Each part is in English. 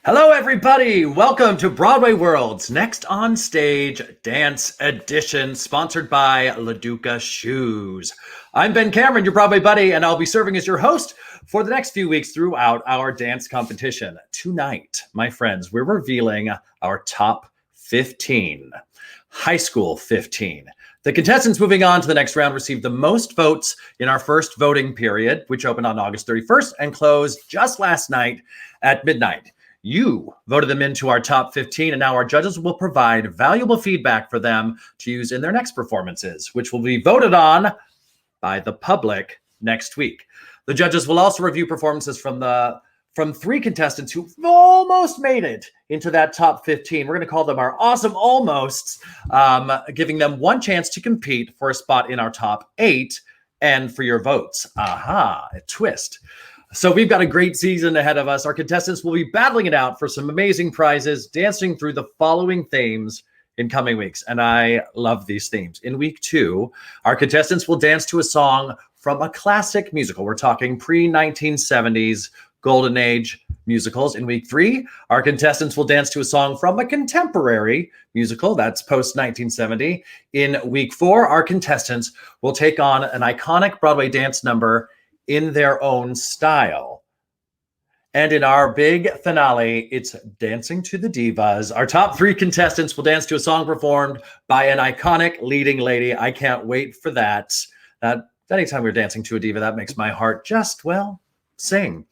Hello, everybody. Welcome to Broadway World's Next on Stage Dance Edition, sponsored by LaDuca Shoes. I'm Ben Cameron, your Broadway buddy, and I'll be serving as your host for the next few weeks throughout our dance competition. Tonight, my friends, we're revealing our top 15, high school 15. The contestants moving on to the next round received the most votes in our first voting period, which opened on August 31st and closed just last night at midnight. You voted them into our top 15, and now our judges will provide valuable feedback for them to use in their next performances, which will be voted on by the public next week. The judges will also review performances from three contestants who almost made it into that top 15. We're going to call them our awesome almosts, giving them one chance to compete for a spot in our top 8 and for your votes. Aha, a twist. So we've got a great season ahead of us. Our contestants will be battling it out for some amazing prizes, dancing through the following themes in coming weeks. And I love these themes. In week 2, our contestants will dance to a song from a classic musical. We're talking pre-1970s Golden Age musicals. In week 3, our contestants will dance to a song from a contemporary musical. That's post-1970. In week 4, our contestants will take on an iconic Broadway dance number in their own style. And in our big finale, it's Dancing to the Divas. Our top 3 contestants will dance to a song performed by an iconic leading lady. I can't wait for that. Anytime we're dancing to a diva, that makes my heart just, well, sing.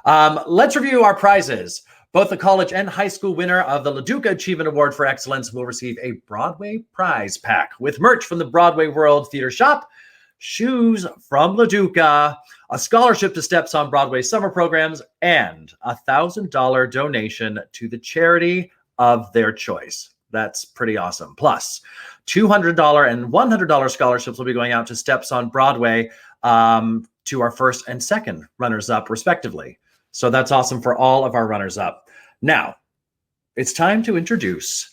Let's review our prizes. Both the college and high school winner of the LaDuca Achievement Award for Excellence will receive a Broadway prize pack with merch from the Broadway World Theater Shop, shoes from LaDuca, a scholarship to Steps on Broadway summer programs, and a $1,000 donation to the charity of their choice. That's pretty awesome. Plus, $200 and $100 scholarships will be going out to Steps on Broadway to our first and second runners-up, respectively. So that's awesome for all of our runners-up. Now, it's time to introduce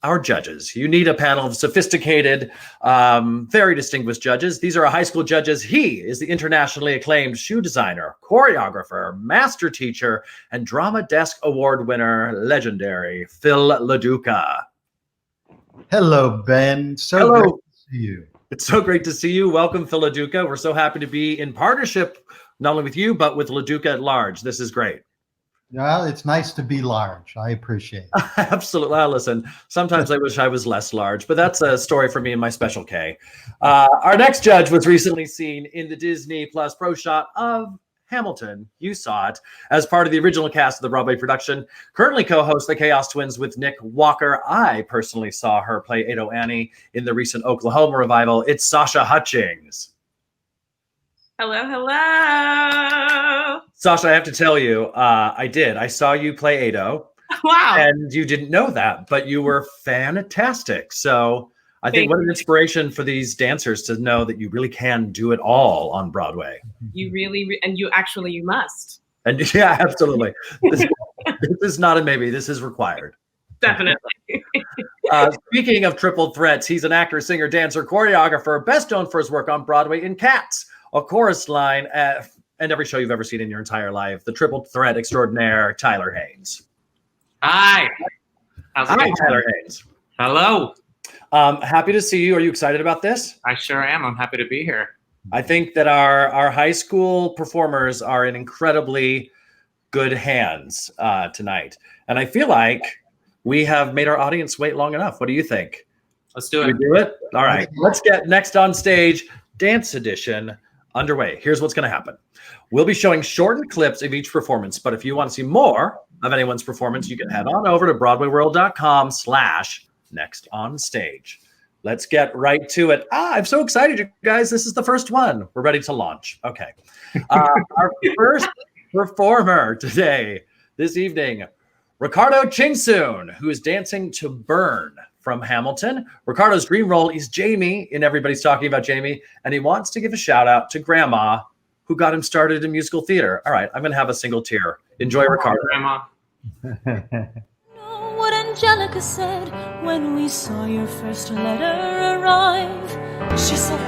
our judges. You need a panel of sophisticated, very distinguished judges. These are our high school judges. He is the internationally acclaimed shoe designer, choreographer, master teacher, and Drama Desk Award winner, legendary Phil LaDuca. Hello, Ben. Hello. Great to see you. It's so great to see you. Welcome, Phil LaDuca. We're so happy to be in partnership, not only with you, but with LaDuca at large. This is great. Well, it's nice to be large. I appreciate it. Absolutely. Well, listen, sometimes I wish I was less large, but that's a story for me and my Special K. Our next judge was recently seen in the Disney Plus Pro shot of Hamilton. You saw it as part of the original cast of the Broadway production. Currently co-hosts the Chaos Twins with Nick Walker. I personally saw her play Ado Annie in the recent Oklahoma revival. It's Sasha Hutchings. Hello, hello. Sasha, I have to tell you, I saw you play Ado. Wow. And you didn't know that, but you were fantastic. So I think what an inspiration for these dancers to know that you really can do it all on Broadway. You really, and you must. And yeah, absolutely. This is not a maybe, this is required. Definitely. Speaking of triple threats, he's an actor, singer, dancer, choreographer, best known for his work on Broadway in Cats, A Chorus Line, and every show you've ever seen in your entire life. The triple threat extraordinaire, Tyler Haynes. Hi. Hi, Tyler Haynes. Hello. Happy to see you. Are you excited about this? I sure am. I'm happy to be here. I think that our high school performers are in incredibly good hands tonight. And I feel like we have made our audience wait long enough. What do you think? Let's do it. Should we do it? All right. Let's get Next on Stage Dance Edition underway. Here's what's going to happen. We'll be showing shortened clips of each performance, but if you want to see more of anyone's performance, you can head on over to BroadwayWorld.com/nextonstage. Let's get right to it. I'm so excited, you guys. This is the first one. We're ready to launch. Okay. Our first performer today, this evening, Ricardo Ching, who is dancing to Burn from Hamilton. Ricardo's dream role is Jamie in Everybody's Talking About Jamie, and he wants to give a shout out to Grandma, who got him started in musical theater. All right, I'm going to have a single tear. Enjoy, Ricardo. Grandma. What Angelica said when we saw your first letter arrive. She said,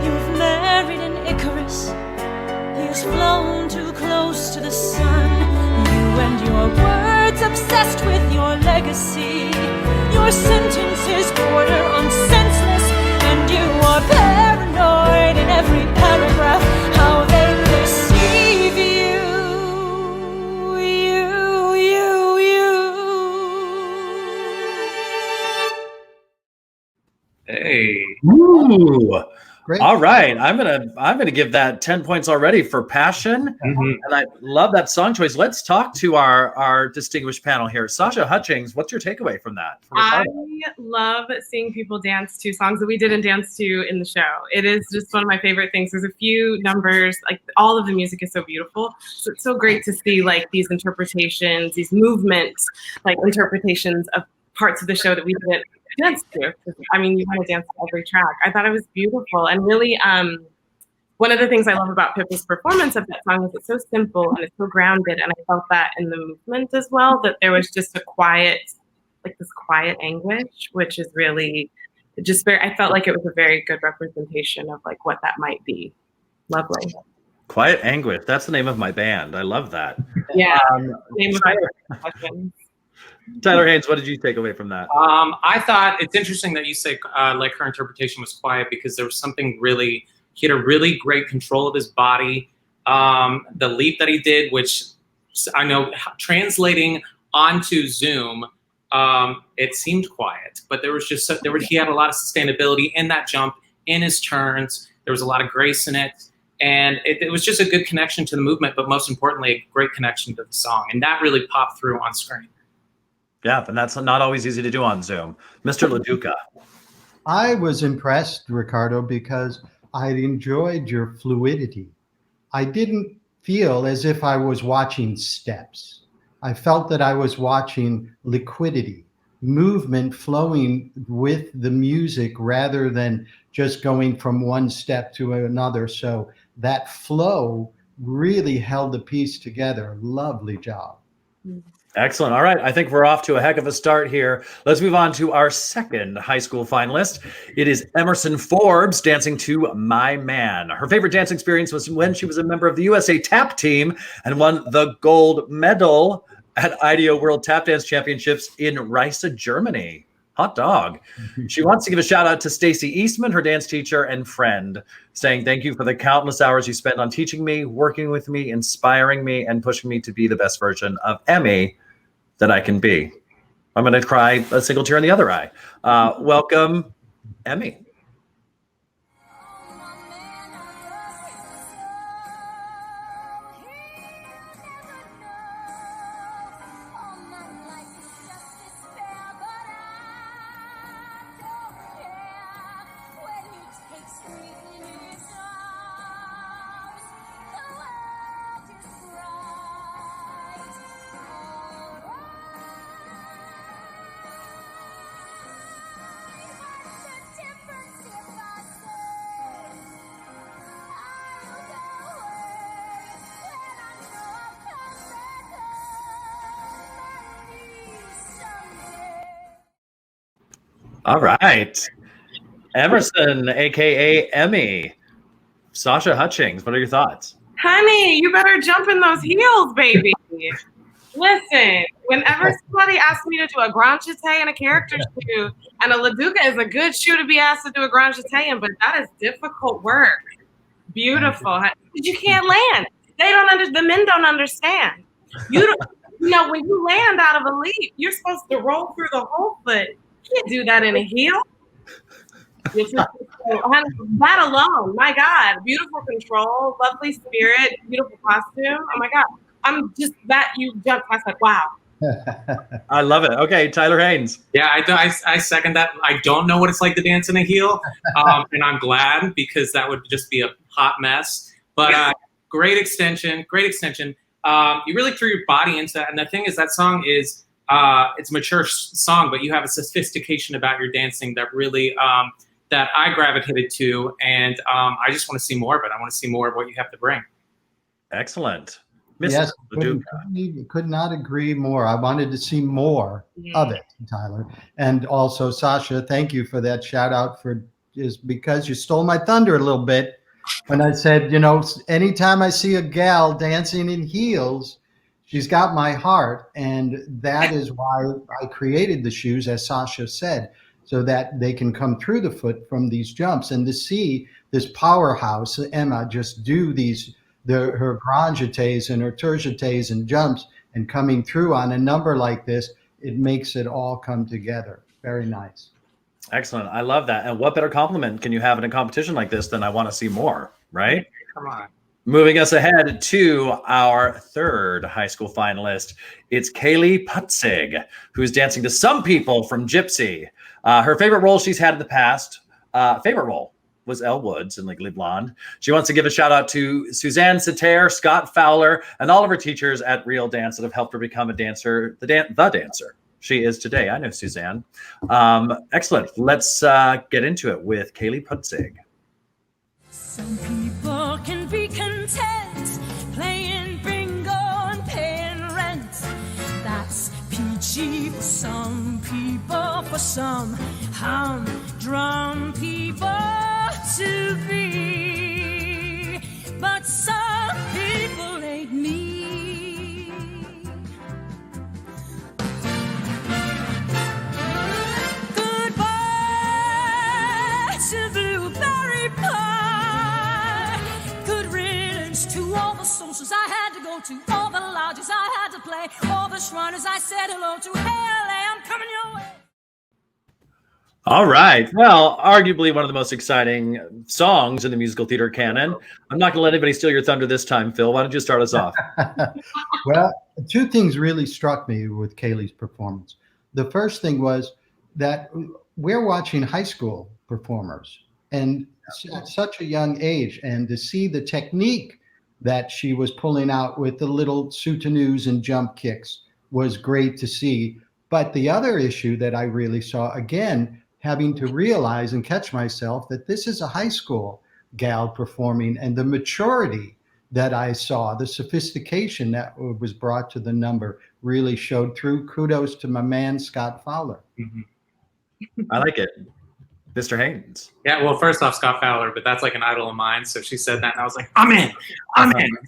you've married an Icarus. He has flown too close to the sun. You and your words of obsessed with your legacy. Your sentences border on senseless, and you are paranoid in every paragraph. How they perceive you. Hey. Ooh. Great. All right. I'm gonna give that 10 points already for passion. Mhm. And I love that song choice. Let's talk to our distinguished panel here. Sasha Hutchings, what's your takeaway from that? From I Ricardo? love seeing people dance to songs that we didn't dance to in the show. It is just one of my favorite things. There's a few numbers, like all of the music is so beautiful. So it's so great to see like these interpretations, these movements, like interpretations of parts of the show that we didn't dance to. I mean, you kind of dance to every track. I thought it was beautiful. And really, one of the things I love about Pippa's performance of that song is it's so simple and it's so grounded. And I felt that in the movement as well, that there was just a quiet, like this quiet anguish, which is really just very, I felt like it was a very good representation of like what that might be. Lovely. Quiet Anguish. That's the name of my band. I love that. Yeah. Name of my Tyler, question. Tyler Haynes, what did you take away from that? I thought it's interesting that you say like her interpretation was quiet, because there was something really, he had a really great control of his body. The leap that he did, which I know translating onto Zoom, it seemed quiet, but there was just, he had a lot of sustainability in that jump, in his turns. There was a lot of grace in it. And it was just a good connection to the movement, but most importantly, a great connection to the song. And that really popped through on screen. Yeah, and that's not always easy to do on Zoom. Mr. LaDuca. I was impressed, Ricardo, because I enjoyed your fluidity. I didn't feel as if I was watching steps. I felt that I was watching liquidity, movement flowing with the music rather than just going from one step to another. So that flow really held the piece together. Lovely job. Excellent. All right. I think we're off to a heck of a start here. Let's move on to our second high school finalist. It is Emerson Forbes dancing to My Man. Her favorite dance experience was when she was a member of the USA Tap Team and won the gold medal at IDEO World Tap Dance Championships in Riesa, Germany. Hot dog. She wants to give a shout out to Stacy Eastman, her dance teacher and friend, saying thank you for the countless hours you spent on teaching me, working with me, inspiring me, and pushing me to be the best version of Emmy that I can be. I'm going to cry a single tear in the other eye. Welcome, Emmy. All right. Emerson, aka Emmy. Sasha Hutchings, what are your thoughts? Honey, you better jump in those heels, baby. Listen, whenever somebody asks me to do a grand jeté and a character shoe, and a LaDuca is a good shoe to be asked to do a grand jeté in, but that is difficult work. Beautiful. You can't land. The men don't understand. You don't, when you land out of a leap, you're supposed to roll through the whole foot. You can't do that in a heel. That alone, my God, beautiful control, lovely spirit, beautiful costume. Oh my God, I'm just that you jumped past like wow. I love it. Okay, Tyler Haynes. Yeah, I second that. I don't know what it's like to dance in a heel, and I'm glad, because that would just be a hot mess. But great extension, great extension. You really threw your body into that, and the thing is, that song is it's a mature song, but you have a sophistication about your dancing that really that I gravitated to, and I just want to see more of it. I want to see more of what you have to bring. Excellent. Yes, could not agree more. I wanted to see more of it, Tyler. And also, Sasha, thank you for that shout out, because you stole my thunder a little bit when I said, anytime I see a gal dancing in heels, She's got my heart, and that is why I created the shoes, as Sasha said, so that they can come through the foot from these jumps. And to see this powerhouse, Emma, just do her grand jetés and her tour jetés and jumps and coming through on a number like this, it makes it all come together. Very nice. Excellent. I love that. And what better compliment can you have in a competition like this than I want to see more, right? Come on. Moving us ahead to our third high school finalist, it's Kaylee Putzig, who's dancing to Some People from Gypsy. Her favorite role she's had in the past, was Elle Woods in Legally Blonde. She wants to give a shout out to Suzanne Sater, Scott Fowler, and all of her teachers at Real Dance that have helped her become a dancer, the dancer she is today. I know Suzanne. Excellent. Let's get into it with Kaylee Putzig. Some people can be content playing bingo and paying rent. That's peachy for some people, for some humdrum people to be. But some people ain't me. Goodbye to blueberry pie. Good riddance to all the socials I had to go to, all the lodges I had to play, all the shriners I said hello to. Hey, LA, I'm coming your way. All right. Well, arguably one of the most exciting songs in the musical theater canon. I'm not going to let anybody steal your thunder this time, Phil. Why don't you start us off? Well, two things really struck me with Kaylee's performance. The first thing was that we're watching high school performers, and at such a young age, and to see the technique that she was pulling out with the little soutanues and jump kicks was great to see. But the other issue that I really saw, again, having to realize and catch myself that this is a high school gal performing, and the maturity that I saw, the sophistication that was brought to the number really showed through. Kudos to my man, Scott Fowler. Mm-hmm. I like it. Mr. Haynes. Yeah, well, first off, Scott Fowler, but that's like an idol of mine. So she said that, and I was like, I'm in.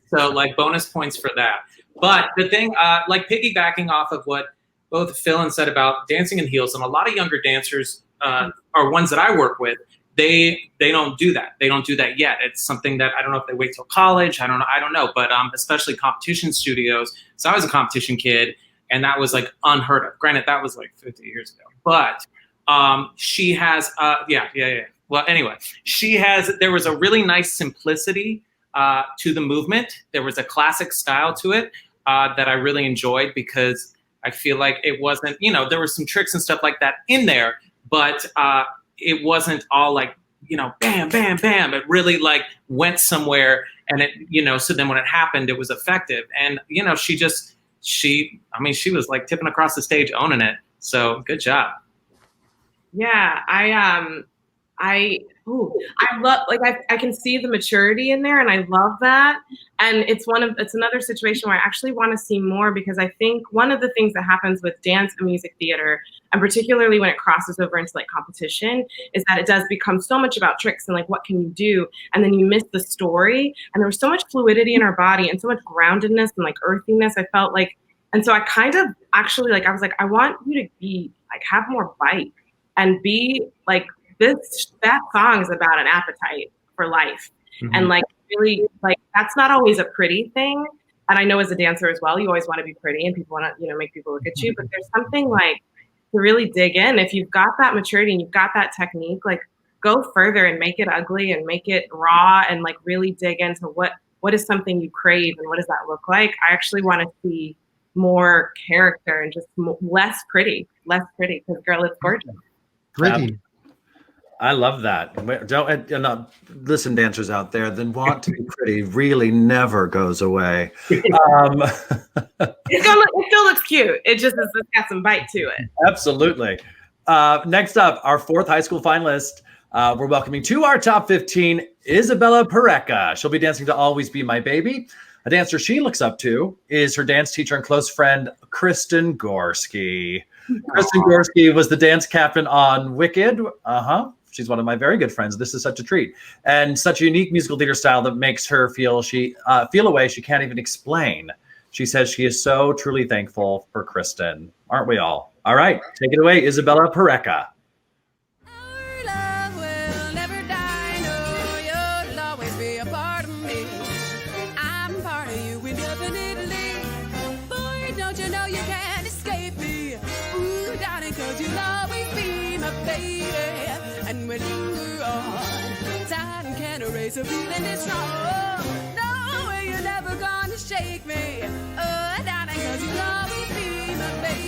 So like bonus points for that. But the thing, like piggybacking off of what both Phil and said about dancing in heels, and a lot of younger dancers are ones that I work with. They don't do that. They don't do that yet. It's something that I don't know if they wait till college. I don't know. But especially competition studios. So I was a competition kid, and that was like unheard of. Granted, that was like 50 years ago. But she has, yeah. Well, anyway, there was a really nice simplicity to the movement. There was a classic style to it that I really enjoyed, because I feel like it wasn't, there were some tricks and stuff like that in there, but it wasn't all like, bam, bam, bam. It really like went somewhere, and it, so then when it happened, it was effective. And, she was like tipping across the stage, owning it. So good job. Yeah, I love, like, I can see the maturity in there, and I love that. And it's another situation where I actually want to see more, because I think one of the things that happens with dance and music theater, and particularly when it crosses over into like competition, is that it does become so much about tricks and like, what can you do? And then you miss the story. And there was so much fluidity in our body and so much groundedness and like earthiness. I felt like, and so I kind of actually like, I was like, I want you to be like, have more bite and be like, that song is about an appetite for life. Mm-hmm. And like, really, like, that's not always a pretty thing. And I know as a dancer as well, you always want to be pretty and people want to, make people look at you, but there's something like to really dig in. If you've got that maturity and you've got that technique, like, go further and make it ugly and make it raw, and like really dig into what is something you crave and what does that look like. I actually want to see more character and just less pretty, because girl, it's gorgeous. Pretty. I love that. Don't listen, dancers out there. Then want to be pretty really never goes away. It still looks cute. It's got some bite to it. Absolutely. Next up, our fourth high school finalist. We're welcoming to our top 15, Isabella Pereka. She'll be dancing to "Always Be My Baby." A dancer she looks up to is her dance teacher and close friend, Kristen Gorski. Kristen Gorski was the dance captain on Wicked. She's one of my very good friends. This is such a treat, and such a unique musical theater style that makes her feel a way she can't even explain. She says she is so truly thankful for Kristen. Aren't we all? All right, take it away, Isabella Pereka. Our love will never die, no, you'll always be a part of me. I'm part of you indefinitely. Boy, don't you know you can't escape me. Ooh, darling, 'cause you'll always be my baby. And when you are on, time can't erase a feeling that's strong. No, you're never gonna shake me. Oh, darling, 'cause you'll always be my baby.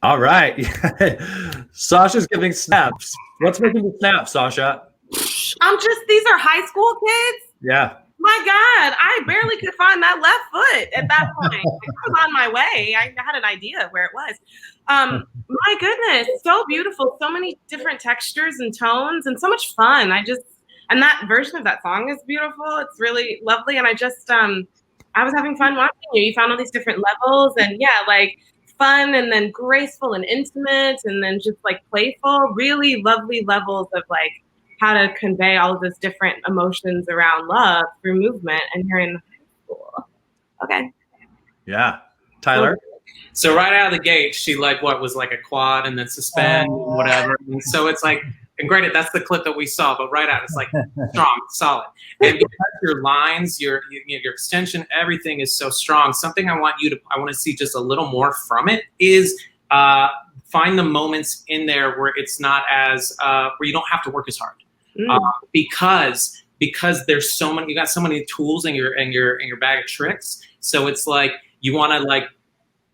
All right. Sasha's giving snaps. What's making you snap, Sasha? These are high school kids. Yeah. My God, I barely could find that left foot at that point. I was on my way. I had an idea of where it was. My goodness, so beautiful. So many different textures and tones and so much fun. And that version of that song is beautiful. It's really lovely. And I was having fun watching you. You found all these different levels and like fun and then graceful and intimate and then just like playful, really lovely levels of like how to convey all of those different emotions around love through movement. And you're in high school. Okay. Yeah. Tyler? So right out of the gate, she was like a quad and then suspend, whatever. And so it's like, and granted, that's the clip that we saw, but right out, it's like strong, solid. And because your lines, your extension, everything is so strong. Something I want to see just a little more from it is find the moments in there where it's not as, where you don't have to work as hard. Because there's so many, you got so many tools in your bag of tricks. So it's like, you want to like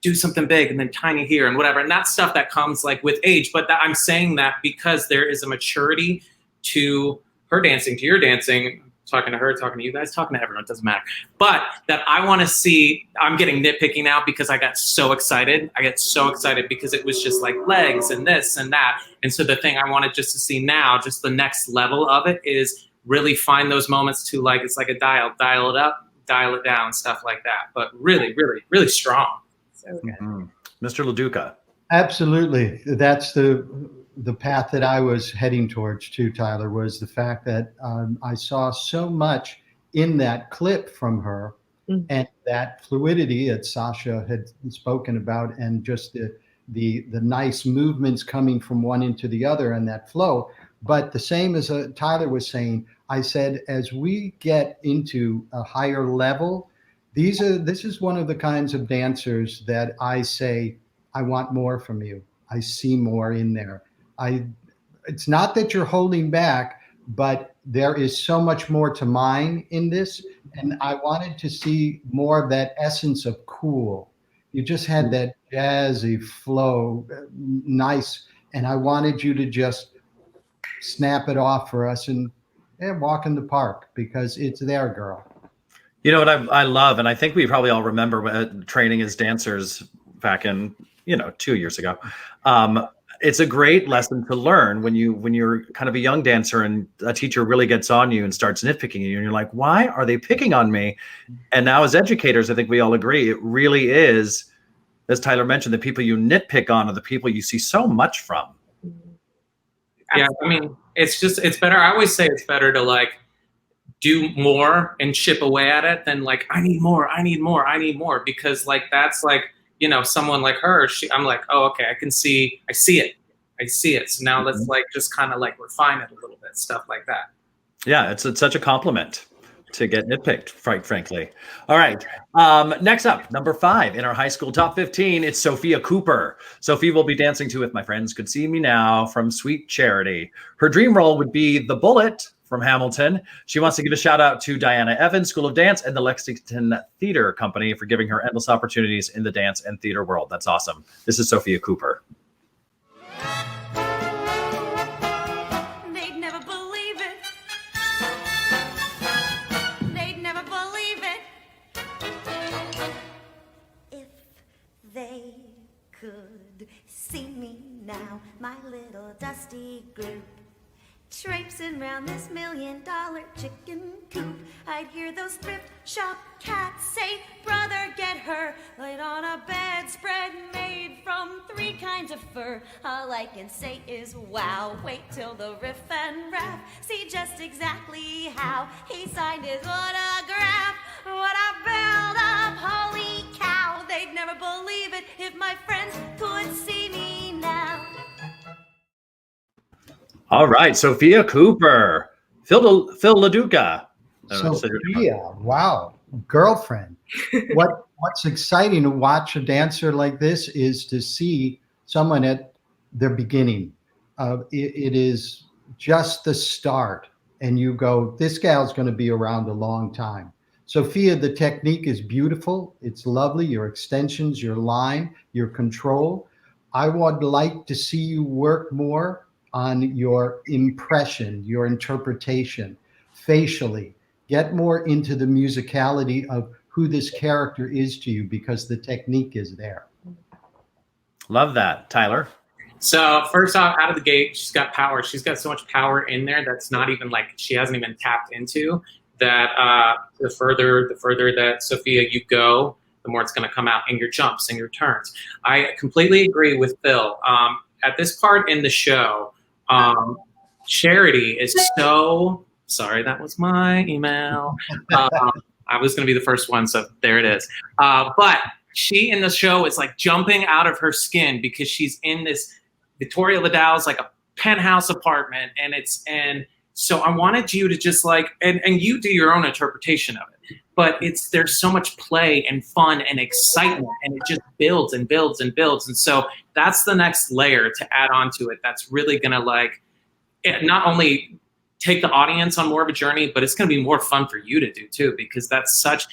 do something big and then tiny here and whatever. And that's stuff that comes like with age. But I'm saying that because there is a maturity to her dancing, to your dancing, talking to her, talking to you guys, talking to everyone, it doesn't matter. But that I want to see, I'm getting nitpicky now because I got so excited. I get so excited because it was just like legs and this and that. And so the thing I wanted just to see now, just the next level of it is really find those moments to like, it's like a dial it up, dial it down, stuff like that. But really, really, really strong. So good. Mm-hmm. Mr. LaDuca. Absolutely. That's the path that I was heading towards too, Tyler, was the fact that I saw so much in that clip from her and that fluidity that Sasha had spoken about and just the nice movements coming from one into the other and that flow. But the same as Tyler was saying, I said, as we get into a higher level, this is one of the kinds of dancers that I say, I want more from you. I see more in there. It's not that you're holding back, but there is so much more to mine in this. And I wanted to see more of that essence of cool. You just had that jazzy flow, nice. And I wanted you to just snap it off for us and walk in the park because it's there, girl. You know what I love, and I think we probably all remember training as dancers back in, 2 years ago. It's a great lesson to learn when you're kind of a young dancer and a teacher really gets on you and starts nitpicking you and you're like, why are they picking on me? And now as educators, I think we all agree, it really is, as Tyler mentioned, the people you nitpick on are the people you see so much from. Yeah, I mean, it's better. I always say it's better to like do more and chip away at it than like, I need more, because like, that's like, someone like her, I'm like, oh, okay, I see it. So now let's like, just kind of like refine it a little bit, stuff like that. Yeah, it's such a compliment to get nitpicked, frankly. All right. Next up, number 5 in our high school top 15, it's Sophia Cooper. Sophie will be dancing to If My Friends Could See Me Now from Sweet Charity. Her dream role would be the Bullet from Hamilton. She wants to give a shout out to Diana Evans School of Dance and the Lexington Theater Company for giving her endless opportunities in the dance and theater world. That's awesome. This is Sophia Cooper. They'd never believe it. They'd never believe it. If they could see me now, my little dusty group, traipsing round this $1 million chicken coop, I'd hear those thrift shop cats say, brother, get her laid on a bedspread made from 3 kinds kind of fur. All I can say is wow. Wait till the riff and rap. See just exactly how he signed his autograph. What I built up, holy cow. They'd never believe it if my friends could see me now. All right, Sophia Cooper, Phil LaDuca. Sophia, wow, girlfriend. What's exciting to watch a dancer like this is to see someone at their beginning. It is just the start, and you go, this gal's going to be around a long time. Sophia, the technique is beautiful. It's lovely. Your extensions, your line, your control. I would like to see you work more on your impression, your interpretation, facially. Get more into the musicality of who this character is to you, because the technique is there. Love that. Tyler? So first off, out of the gate, she's got power. She's got so much power in there that's not even like she hasn't even tapped into. That the further that Sophia you go, the more it's going to come out in your jumps and your turns. I completely agree with Phil. At this part in the show, Charity is so sorry. That was my email. I was going to be the first one, so there it is. But she in the show is like jumping out of her skin because she's in this Victoria Liddell's like a penthouse apartment, and so I wanted you to just like, and you do your own interpretation of it, but there's so much play and fun and excitement, and it just builds and builds and builds. And so that's the next layer to add on to it. That's really going to like, not only take the audience on more of a journey, but it's going to be more fun for you to do too, because it's such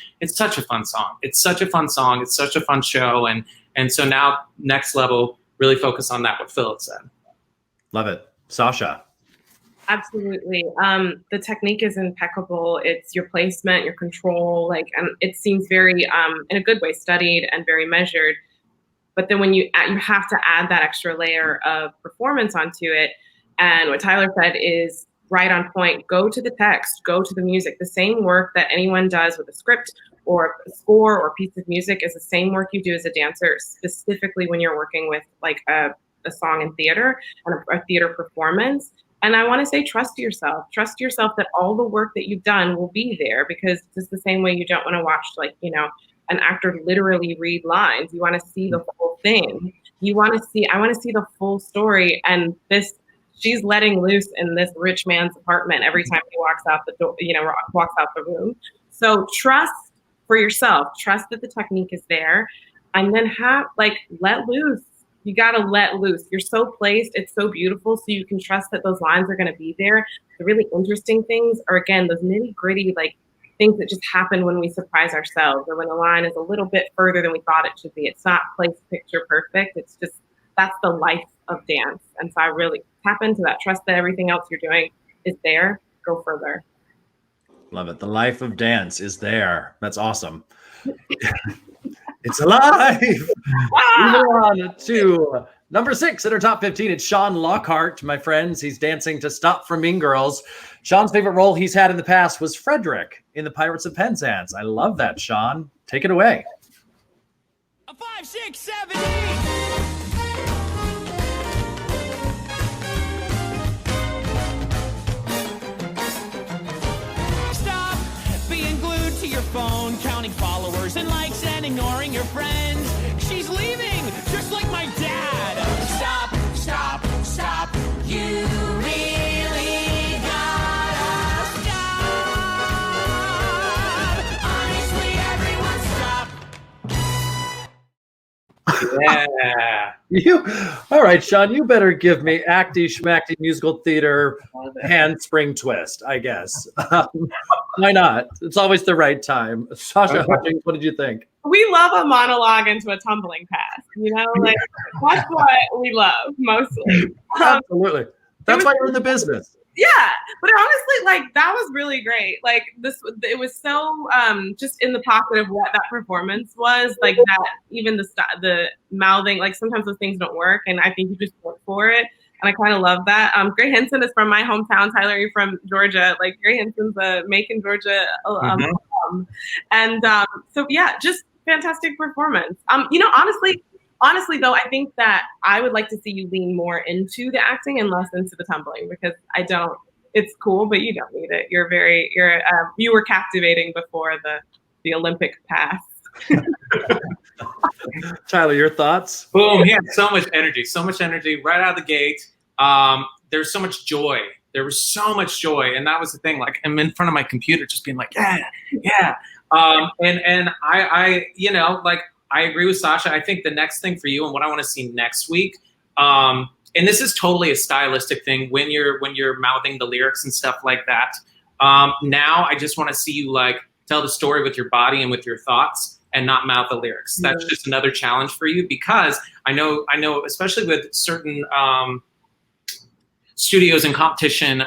a fun song. It's such a fun song. It's such a fun show. And so now next level, really focus on that, what Phil said. Love it. Sasha? Absolutely. The technique is impeccable. It's your placement, your control, and it seems very, in a good way, studied and very measured. But then when you have to add that extra layer of performance onto it. And what Tyler said is right on point. Go to the text, go to the music. The same work that anyone does with a script or a score or a piece of music is the same work you do as a dancer, specifically when you're working with like a song in theater and a theater performance. And I want to say, trust yourself. Trust yourself that all the work that you've done will be there, because it's the same way you don't want to watch, an actor literally read lines. You want to see the whole thing. I want to see the full story. And she's letting loose in this rich man's apartment every time he walks out the door, walks out the room. So trust for yourself. Trust that the technique is there, and then let loose. You got to let loose. You're so placed. It's so beautiful. So you can trust that those lines are going to be there. The really interesting things are, again, those nitty gritty, things that just happen when we surprise ourselves, or when the line is a little bit further than we thought it should be. It's not place picture perfect. It's just, that's the life of dance. And so I really tap into that. Trust that everything else you're doing is there. Go further. Love it. The life of dance is there. That's awesome. It's alive. Moving on to number 6 in our top 15. It's Sean Lockhart, my friends. He's dancing to Stop from Mean Girls. Sean's favorite role he's had in the past was Frederick in the Pirates of Penzance. I love that, Sean. Take it away. A 5, 6, 7, 8. Your phone, counting followers and likes and ignoring your friends. She's leaving, just like my dad. Stop, stop, stop. You really gotta stop. Honestly, everyone stop. Yeah. All right, Sean, you better give me acty schmacty musical theater handspring twist, I guess. Why not? It's always the right time. Sasha Hutchings, what did you think? We love a monologue into a tumbling pass, that's what we love mostly. Absolutely. That's why you're in the business. Yeah, but honestly, that was really great. It was so just in the pocket of what that performance was. That even the mouthing, sometimes those things don't work, and I think you just work for it. And I kind of love that. Gray Henson is from my hometown. Tyler, you're from Georgia. Gray Henson's a Macon, Georgia. So yeah, just fantastic performance. Honestly, honestly, though, I think that I would like to see you lean more into the acting and less into the tumbling, because I don't. It's cool, but you don't need it. You were captivating before the Olympic pass. Tyler, your thoughts? Boom! He had so much energy right out of the gate. There's so much joy. There was so much joy, and that was the thing. Like, I'm in front of my computer, just being like, yeah. And I, like, I agree with Sasha. I think the next thing for you, and what I want to see next week, and this is totally a stylistic thing when you're mouthing the lyrics and stuff like that. Now I just want to see you like tell the story with your body and with your thoughts, and not mouth the lyrics. That's just another challenge for you, because I know, especially with certain studios and competition,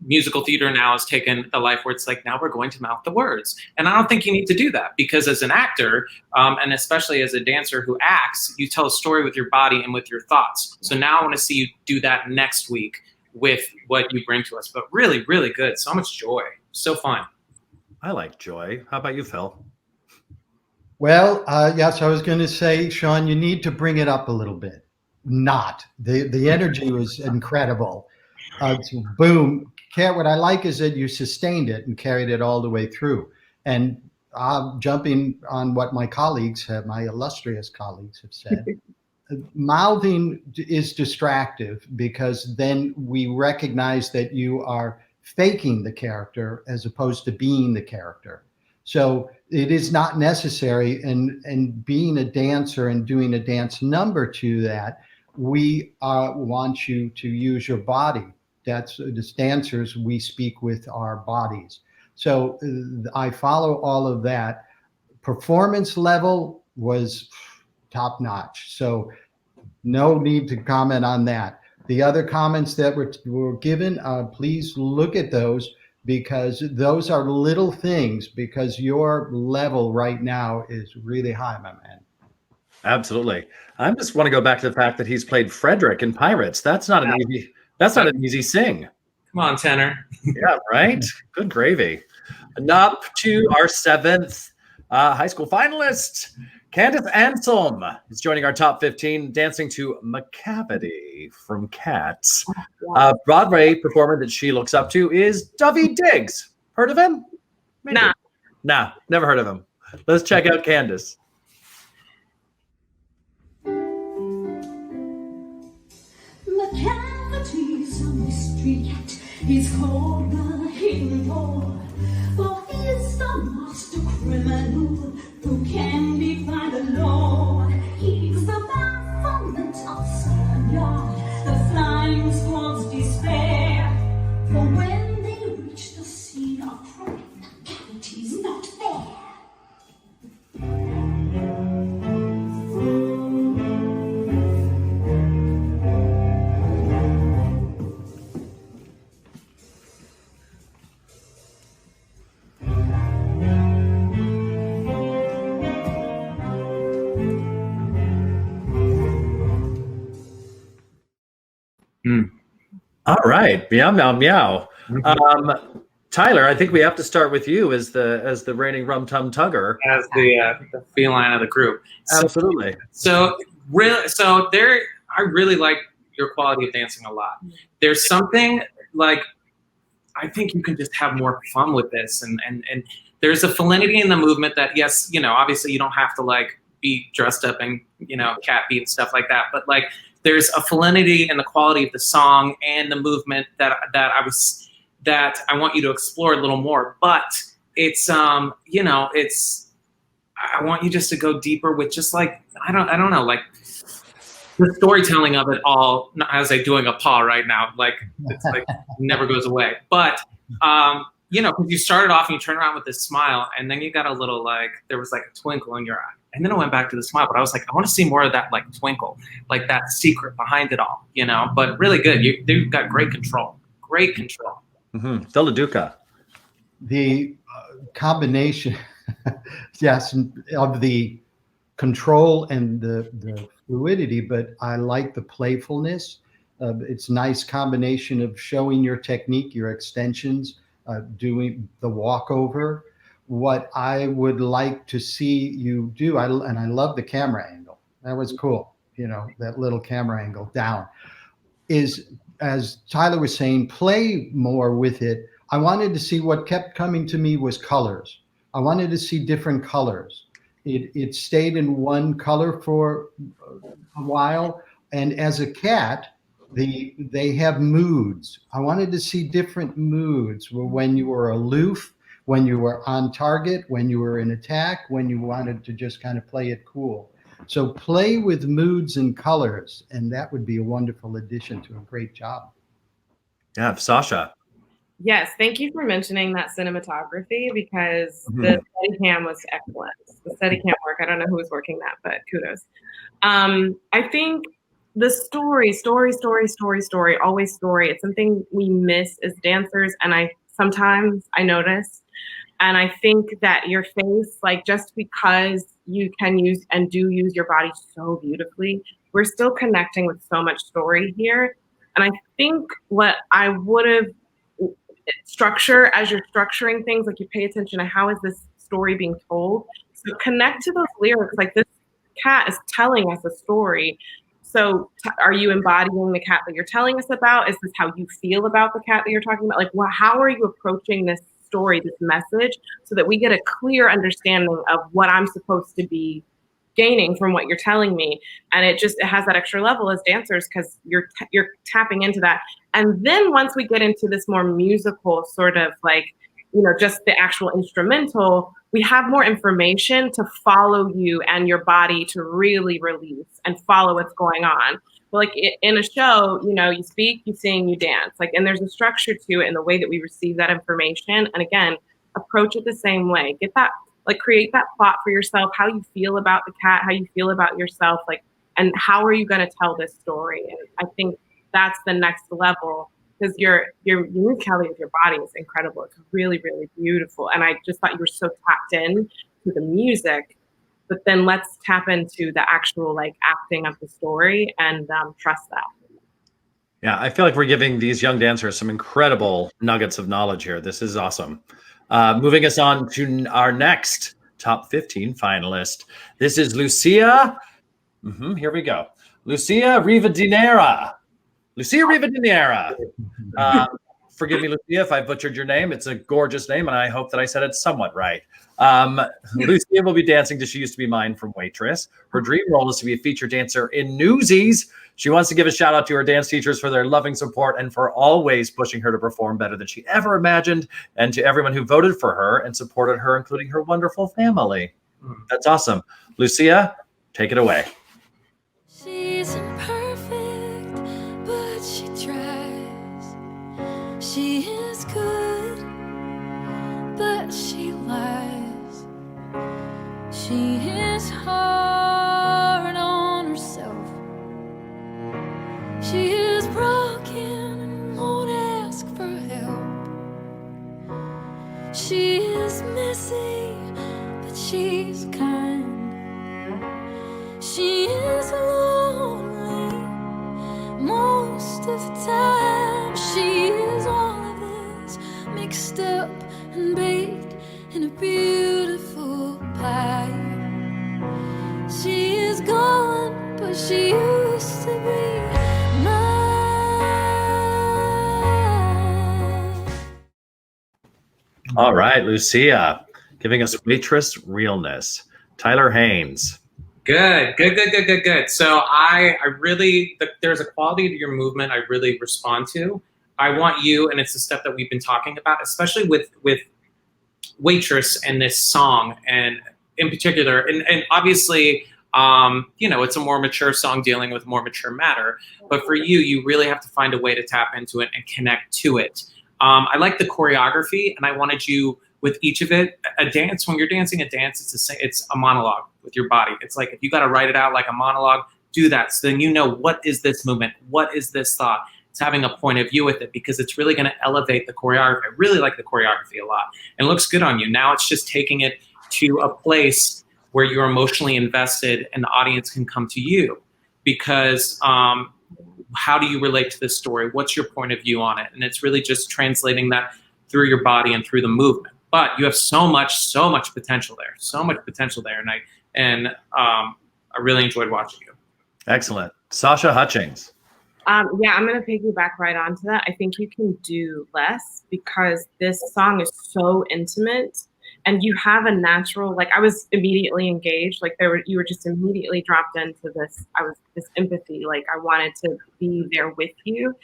musical theater now has taken the life where it's like, now we're going to mouth the words. And I don't think you need to do that, because as an actor, and especially as a dancer who acts, you tell a story with your body and with your thoughts. So now I want to see you do that next week with what you bring to us. But really, really good. So much joy. So fun. I like joy. How about you, Phil? Well, yes, I was going to say, Sean, you need to bring it up a little bit. The energy was incredible. Boom. What I like is that you sustained it and carried it all the way through. And jumping on what my illustrious colleagues have said, mouthing is distractive, because then we recognize that you are faking the character as opposed to being the character. So it is not necessary. And being a dancer and doing a dance number to that, we want you to use your body. That's, as dancers, we speak with our bodies. So I follow all of that. Performance level was top notch. So no need to comment on that. The other comments that were given, please look at those, because those are little things, because your level right now is really high, my man. Absolutely. I just want to go back to the fact that he's played Frederick in Pirates. That's not an easy sing. Come on, tenor. Yeah, right? Good gravy. And up to our seventh high school finalist, Candace Anselm is joining our top 15, dancing to Macavity from Cats. Broadway performer that she looks up to is Dovey Diggs. Heard of him? Maybe. Nah, never heard of him. Let's check out Candace. Macavity's a mystery yet. He's called the hidden door, for he's the master criminal who can defy the law. He's the bafflement of Scotland Yard, the flying squad's despair. For when they reach the scene of crime, Macavity's not there. All right. Meow, meow, meow. Tyler, I think we have to start with you as the reigning rum tum tugger. As the feline of the group. Absolutely. So I really like your quality of dancing a lot. There's something like, I think you can just have more fun with this, and there's a felinity in the movement that, yes, obviously you don't have to like be dressed up in cat feet and stuff like that, but like there's a felinity in the quality of the song and the movement that I want you to explore a little more. But it's I want you just to go deeper with just like I don't know, like the storytelling of it all. Not as I'm doing a paw right now, like it's like never goes away. But because you started off and you turn around with this smile, and then you got a little like there was like a twinkle in your eye. And then I went back to the smile, but I was like, I want to see more of that like twinkle, like that secret behind it all, but really good. You've got great control. Mm-hmm. Stella Duca. The combination, yes, of the control and the fluidity, but I like the playfulness. It's a nice combination of showing your technique, your extensions, doing the walkover. what I would like to see you do, and I love the camera angle. That was cool. You know, that little camera angle down is, as Tyler was saying, play more with it. I wanted to see, what kept coming to me was colors. I wanted to see different colors. It stayed in one color for a while. And as a cat, they have moods. I wanted to see different moods, when you were aloof, when you were on target, when you were in attack, when you wanted to just kind of play it cool. So play with moods and colors, and that would be a wonderful addition to a great job. Yeah, Sasha. Yes, thank you for mentioning that cinematography, because the Steadicam was excellent. The Steadicam work, I don't know who was working that, but kudos. I think the story, always story. It's something we miss as dancers, and sometimes I notice. And I think that your face, like, just because you can use and do use your body so beautifully, we're still connecting with so much story here. And I think what I would have structure, as you're structuring things, like, you pay attention to how is this story being told. So connect to those lyrics. Like, this cat is telling us a story. So are you embodying the cat that you're telling us about? Is this how you feel about the cat that you're talking about? Like, how are you approaching this story, this message, so that we get a clear understanding of what I'm supposed to be gaining from what you're telling me? And it has that extra level as dancers, because you're tapping into that. And then once we get into this more musical sort of, like, just the actual instrumental, we have more information to follow you and your body to really release and follow what's going on. But like in a show, you speak, you sing, you dance, like, and there's a structure to it in the way that we receive that information. And again, approach it the same way. Get that, like, create that plot for yourself, how you feel about the cat, how you feel about yourself, like, and how are you going to tell this story? And I think that's the next level, because your musicality of your body is incredible. It's really, really beautiful. And I just thought you were so tapped in to the music, but then let's tap into the actual, like, acting of the story and trust that. Yeah, I feel like we're giving these young dancers some incredible nuggets of knowledge here. This is awesome. Moving us on to our next top 15 finalist. This is Lucia. Here we go. Lucia Riva. Lucia Riva. Forgive me, Lucia, if I butchered your name. It's a gorgeous name, and I hope that I said it somewhat right. Lucia will be dancing to She Used to Be Mine from Waitress. Her dream role is to be a featured dancer in Newsies. She wants to give a shout out to her dance teachers for their loving support and for always pushing her to perform better than she ever imagined, and to everyone who voted for her and supported her, including her wonderful family. That's awesome. Lucia, take it away. She's imperfect, but she tries. She is good, but she lies. She is hard on herself. She is broken and won't ask for help. She is messy, but she's kind. She is lonely most of the time. She is all of this mixed up and baked in a beautiful pie. She is gone, but she used to be mine. All right, Lucia, giving us Waitress realness. Tyler Haynes. Good. So I really, there's a quality to your movement I really respond to. I want you, and it's the stuff that we've been talking about, especially with Waitress and this song, and in particular, and obviously, it's a more mature song dealing with more mature matter. But for you, you really have to find a way to tap into it and connect to it. I like the choreography, and I wanted you, with each of it, a dance. When you're dancing a dance, it's a monologue with your body. It's like, if you got to write it out like a monologue, do that. So then you know, what is this movement? What is this thought? It's having a point of view with it, because it's really going to elevate the choreography. I really like the choreography a lot. And it looks good on you. Now it's just taking it to a place where you're emotionally invested and the audience can come to you. Because how do you relate to this story? What's your point of view on it? And it's really just translating that through your body and through the movement. but you have so much potential there. And I really enjoyed watching you. Excellent. Sasha Hutchings. Yeah, I'm going to piggyback right onto that. I think you can do less because this song is so intimate and you have a natural, like I was immediately engaged. Like you were just immediately dropped into this. This empathy. Like I wanted to be there with you.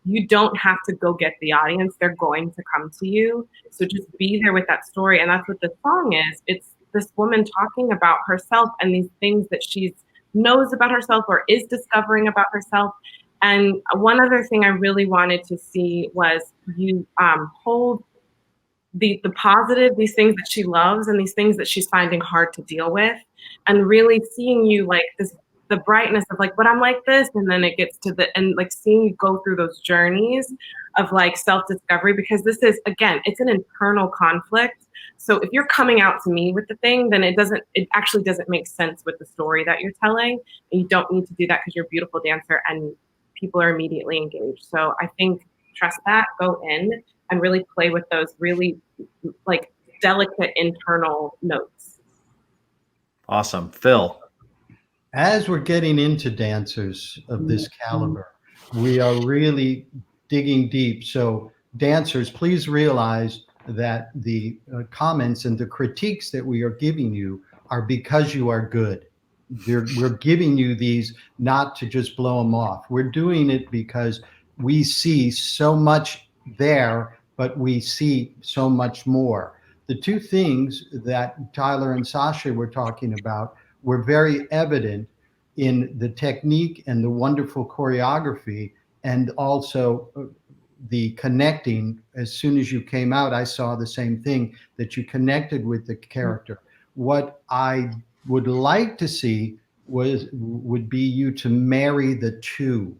You don't have to go get the audience. They're going to come to you. So just be there with that story. And that's what the song is. It's this woman talking about herself and these things that she knows about herself or is discovering about herself. And one other thing I really wanted to see was you hold the positive, these things that she loves and these things that she's finding hard to deal with, and really seeing you like this, the brightness of like, but I'm like this, and then it gets to and like seeing you go through those journeys of like self-discovery, because this is, again, it's an internal conflict. So if you're coming out to me with the thing, then it actually doesn't make sense with the story that you're telling. And you don't need to do that because you're a beautiful dancer and people are immediately engaged. So I think trust that, go in and really play with those really like delicate internal notes. Awesome. Phil. As we're getting into dancers of this caliber, we are really digging deep. So dancers, please realize that the comments and the critiques that we are giving you are because you are good. We're giving you these not to just blow them off. We're doing it because we see so much there, but we see so much more. The two things that Tyler and Sasha were talking about were very evident in the technique and the wonderful choreography, and also the connecting. As soon as you came out, I saw the same thing, that you connected with the character. What I would like to see would be you to marry the two.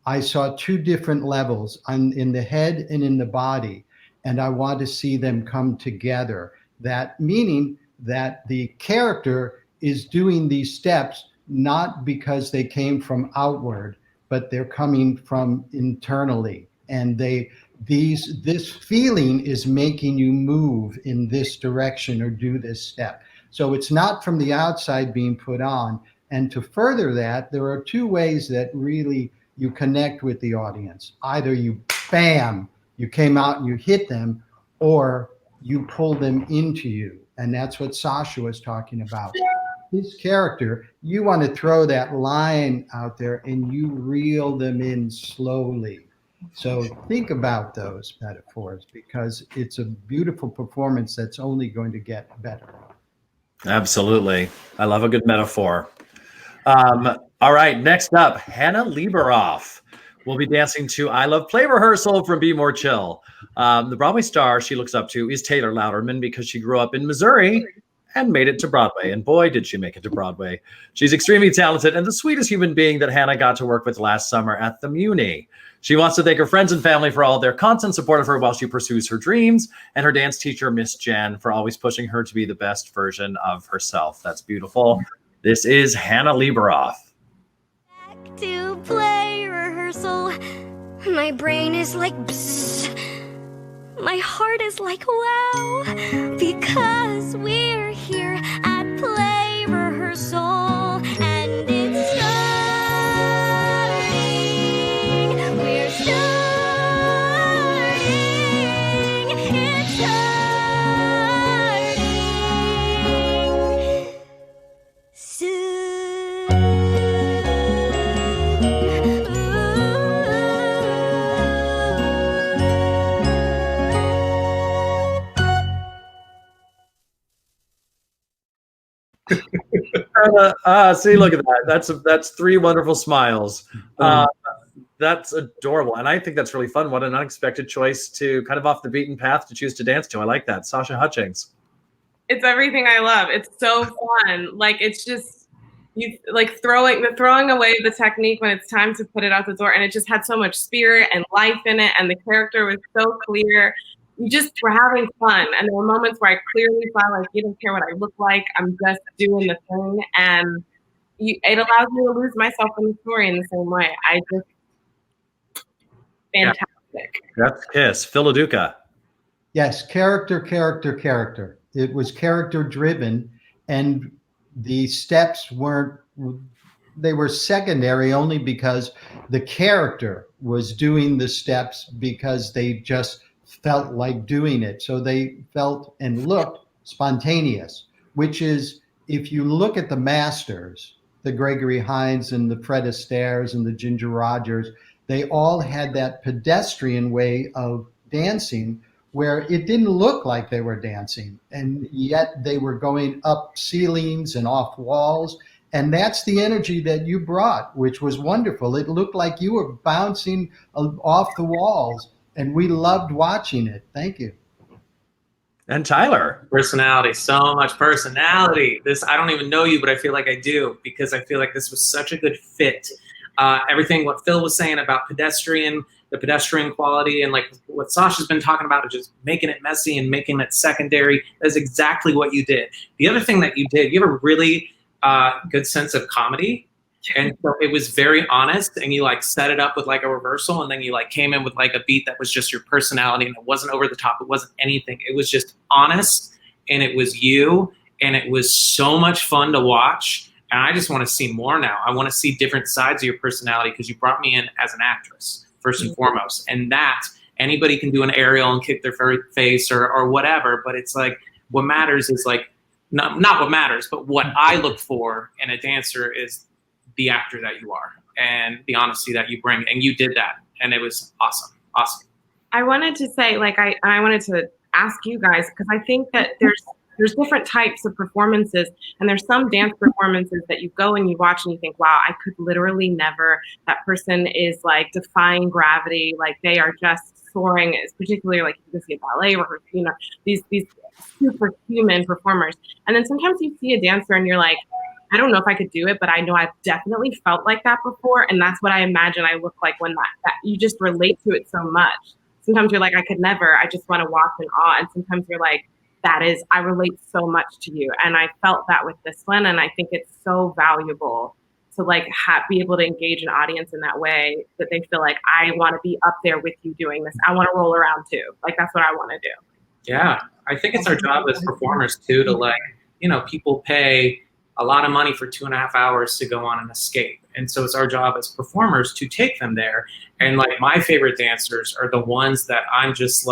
I saw two different levels in the head and in the body, and I want to see them come together. That meaning that the character is doing these steps not because they came from outward, but they're coming from internally, and this feeling is making you move in this direction or do this step. So it's not from the outside being put on. And to further that, there are two ways that really you connect with the audience. Either you, bam, you came out and you hit them, or you pull them into you. And that's what Sasha was talking about. His character, you want to throw that line out there and you reel them in slowly. So think about those metaphors, because it's a beautiful performance that's only going to get better. Absolutely. I love a good metaphor. All right, next up, Hannah Liberoff will be dancing to I Love Play Rehearsal from Be More Chill. The Broadway star she looks up to is Taylor Louderman, because she grew up in Missouri and made it to Broadway. And boy, did she make it to Broadway. She's extremely talented and the sweetest human being that Hannah got to work with last summer at the Muni. She wants to thank her friends and family for all their constant support of her while she pursues her dreams, and her dance teacher, Miss Jen, for always pushing her to be the best version of herself. That's beautiful. This is Hannah Liberoff. Back to play rehearsal. My brain is like bzzz. My heart is like wow, because we're here at play rehearsal, and it's starting. We're starting. It's starting soon. See, look at that. That's three wonderful smiles. That's adorable. And I think that's really fun. What an unexpected choice to kind of off the beaten path to choose to dance to. I like that. Sasha Hutchings. It's everything I love. It's so fun. Like, it's just, you like throwing away the technique when it's time to put it out the door. And it just had so much spirit and life in it. And the character was so clear. You just were having fun. And there were moments where I clearly saw, like, you don't care what I look like. I'm just doing the thing. And it allows me to lose myself in the story in the same way. Fantastic. That's Kiss. Phil LaDuca. Yes, character, character, character. It was character driven, and the steps weren't, they were secondary only because the character was doing the steps because they just felt like doing it. So they felt and looked spontaneous, which is, if you look at the masters, the Gregory Hines and the Fred Astaire's and the Ginger Rogers, they all had that pedestrian way of dancing where it didn't look like they were dancing, and yet they were going up ceilings and off walls. And that's the energy that you brought, which was wonderful. It looked like you were bouncing off the walls, and we loved watching it. Thank you. And Tyler. Personality, so much personality. This, I don't even know you, but I feel like I do, because I feel like this was such a good fit. Everything what Phil was saying about the pedestrian quality, and like what Sasha's been talking about, is just making it messy and making it secondary. That's exactly what you did. The other thing that you did, you have a really good sense of comedy. And so it was very honest, and you like set it up with like a reversal, and then you like came in with like a beat that was just your personality, and it wasn't over the top. It wasn't anything. It was just honest, and it was you, and it was so much fun to watch. And I just want to see more now. I want to see different sides of your personality, because you brought me in as an actress first and foremost. And that anybody can do an aerial and kick their face or whatever, but it's like what matters is like not what matters, but what I look for in a dancer is the actor that you are and the honesty that you bring. And you did that, and it was awesome. Awesome. I wanted to say, like, I wanted to ask you guys, because I think that there's different types of performances, and there's some dance performances that you go and you watch and you think, wow, I could literally never. That person is like defying gravity, like they are just soaring. It's particularly like you can see a ballet or, you know, these superhuman performers. And then sometimes you see a dancer and you're like, I don't know if I could do it, but I know I've definitely felt like that before. And that's what I imagine I look like when that you just relate to it so much. Sometimes you're like, I could never, I just want to watch in awe. And sometimes you're like, I relate so much to you. And I felt that with this one. And I think it's so valuable to like be able to engage an audience in that way, that they feel like, I want to be up there with you doing this. I want to roll around too. Like, that's what I want to do. Yeah. I think it's our job as performers too, to like, you know, people pay a lot of money for 2.5 hours to go on an escape. And so it's our job as performers to take them there. And like my favorite dancers are the ones that I'm just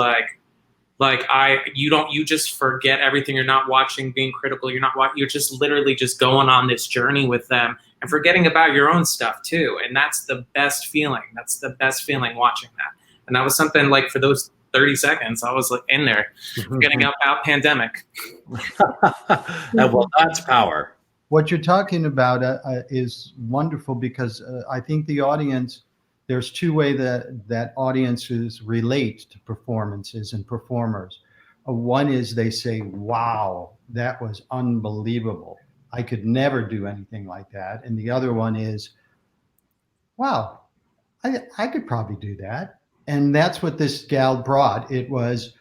you just forget everything. You're not watching, being critical. You're just literally just going on this journey with them and forgetting about your own stuff too. And that's the best feeling. That's the best feeling, watching that. And that was something like for those 30 seconds, I was like in there getting up out pandemic. Well, that's power. What you're talking about is wonderful, because I think the audience, there's two ways that audiences relate to performances and performers. One is they say, wow, that was unbelievable. I could never do anything like that. And the other one is, wow, I could probably do that. And that's what this gal brought. It was,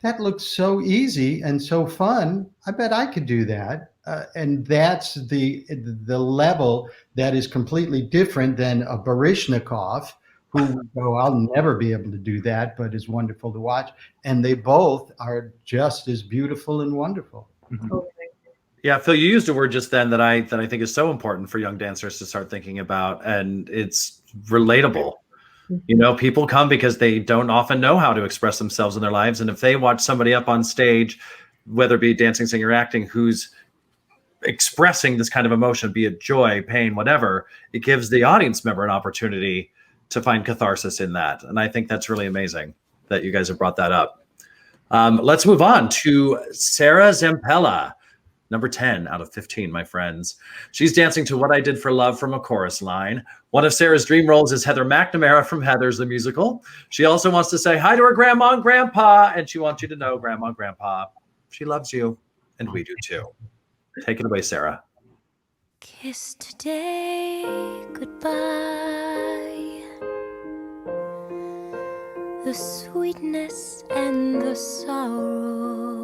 that looks so easy and so fun. I bet I could do that. And that's the level that is completely different than a Baryshnikov, who I'll never be able to do that, but is wonderful to watch. And they both are just as beautiful and wonderful. Mm-hmm. Yeah, Phil, you used a word just then that I think is so important for young dancers to start thinking about, and it's relatable. You know, people come because they don't often know how to express themselves in their lives. And if they watch somebody up on stage, whether it be dancing, singing, or acting, who's expressing this kind of emotion, be it joy, pain, whatever, it gives the audience member an opportunity to find catharsis in that. And I think that's really amazing that you guys have brought that up. Let's move on to Sarah Zampella. Number 10 out of 15, my friends. She's dancing to What I Did for Love from a chorus line. One of Sarah's dream roles is Heather McNamara from Heathers the Musical. She also wants to say hi to her grandma and grandpa, and she wants you to know, grandma and grandpa, she loves you, and we do too. Take it away, Sarah. Kiss today goodbye. The sweetness and the sorrow.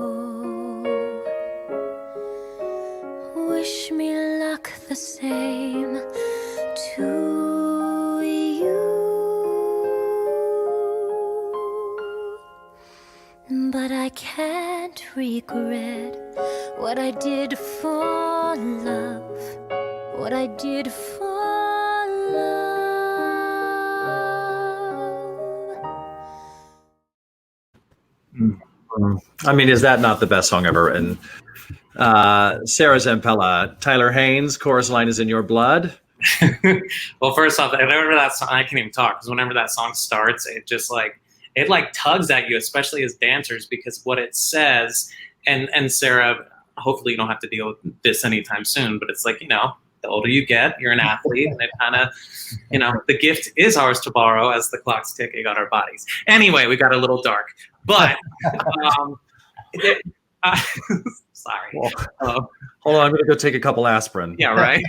Wish me luck the same to you. regret what I did for love, what I did for love. I mean, is that not the best song ever written? Sarah Zampella, Tyler Haynes, chorus line is in your blood. Well, first off, whenever that song, I can't even talk because whenever that song starts, it just it tugs at you, especially as dancers, because what it says, and Sarah, hopefully you don't have to deal with this anytime soon, but it's like, the older you get, you're an athlete, and it kind of, the gift is ours to borrow as the clock's ticking on our bodies. Anyway, we got a little dark, but sorry. Well, hold on, I'm going to go take a couple aspirin. Yeah, right.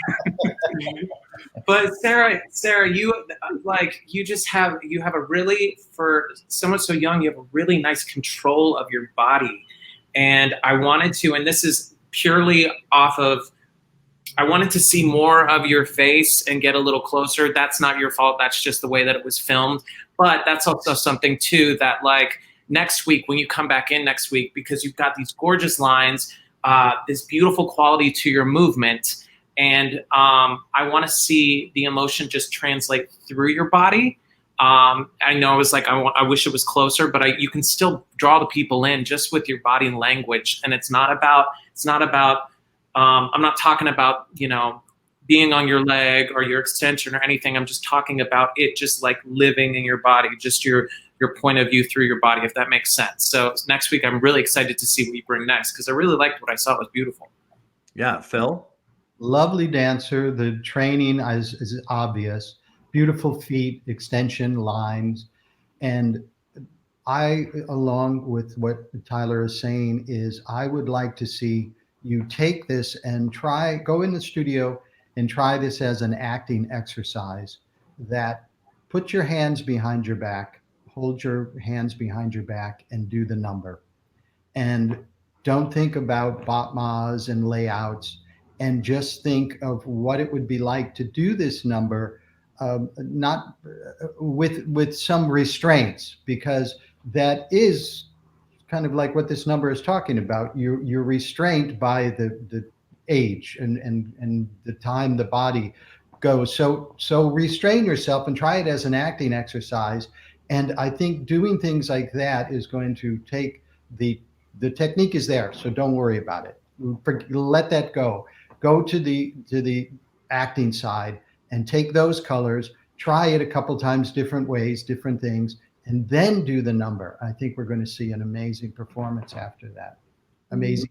But Sarah, you have a really, for someone so young, you have a really nice control of your body. And I wanted to, and this is purely off of, I wanted to see more of your face and get a little closer. That's not your fault. That's just the way that it was filmed. But that's also something too that next week, when you come back in next week, because you've got these gorgeous lines, this beautiful quality to your movement. And I want to see the emotion just translate through your body. I know it was I wish it was closer, but you can still draw the people in just with your body and language. And it's not about, I'm not talking about, being on your leg or your extension or anything. I'm just talking about it just living in your body, just your point of view through your body, if that makes sense. So next week, I'm really excited to see what you bring next because I really liked what I saw. It was beautiful. Yeah, Phil? Lovely dancer. The training is obvious. Beautiful feet, extension lines. And I, along with what Tyler is saying, is I would like to see you take this and go in the studio and try this as an acting exercise. That put your hands behind your back, hold your hands behind your back and do the number. And don't think about batmas and layouts, and just think of what it would be like to do this number, not with some restraints, because that is kind of like what this number is talking about. You're restrained by the age and the time the body goes. So restrain yourself and try it as an acting exercise. And I think doing things like that is going to take the technique is there, so don't worry about it. Let that go. Go to the acting side and take those colors, try it a couple times, different ways, different things, and then do the number. I think we're going to see an amazing performance after that. Amazing.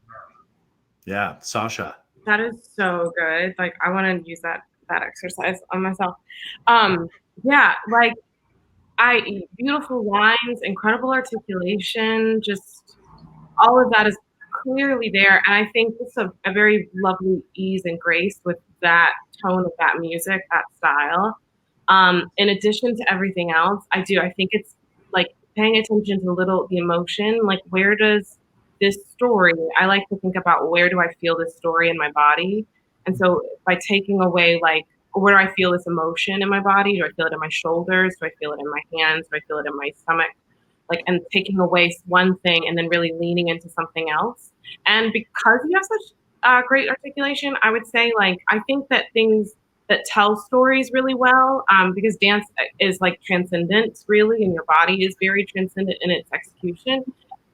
Yeah, Sasha. That is so good. I want to use that exercise on myself. Beautiful lines, incredible articulation, just all of that is clearly there. And I think it's a very lovely ease and grace with that tone of that music, that style. In addition to everything else, I think it's paying attention to the emotion, where does this story, I like to think about where do I feel this story in my body? And so by taking away where do I feel this emotion in my body? Do I feel it in my shoulders? Do I feel it in my hands? Do I feel it in my stomach? And taking away one thing and then really leaning into something else. And because you have such great articulation, I would say I think that things that tell stories really well, because dance is transcendent really, and your body is very transcendent in its execution,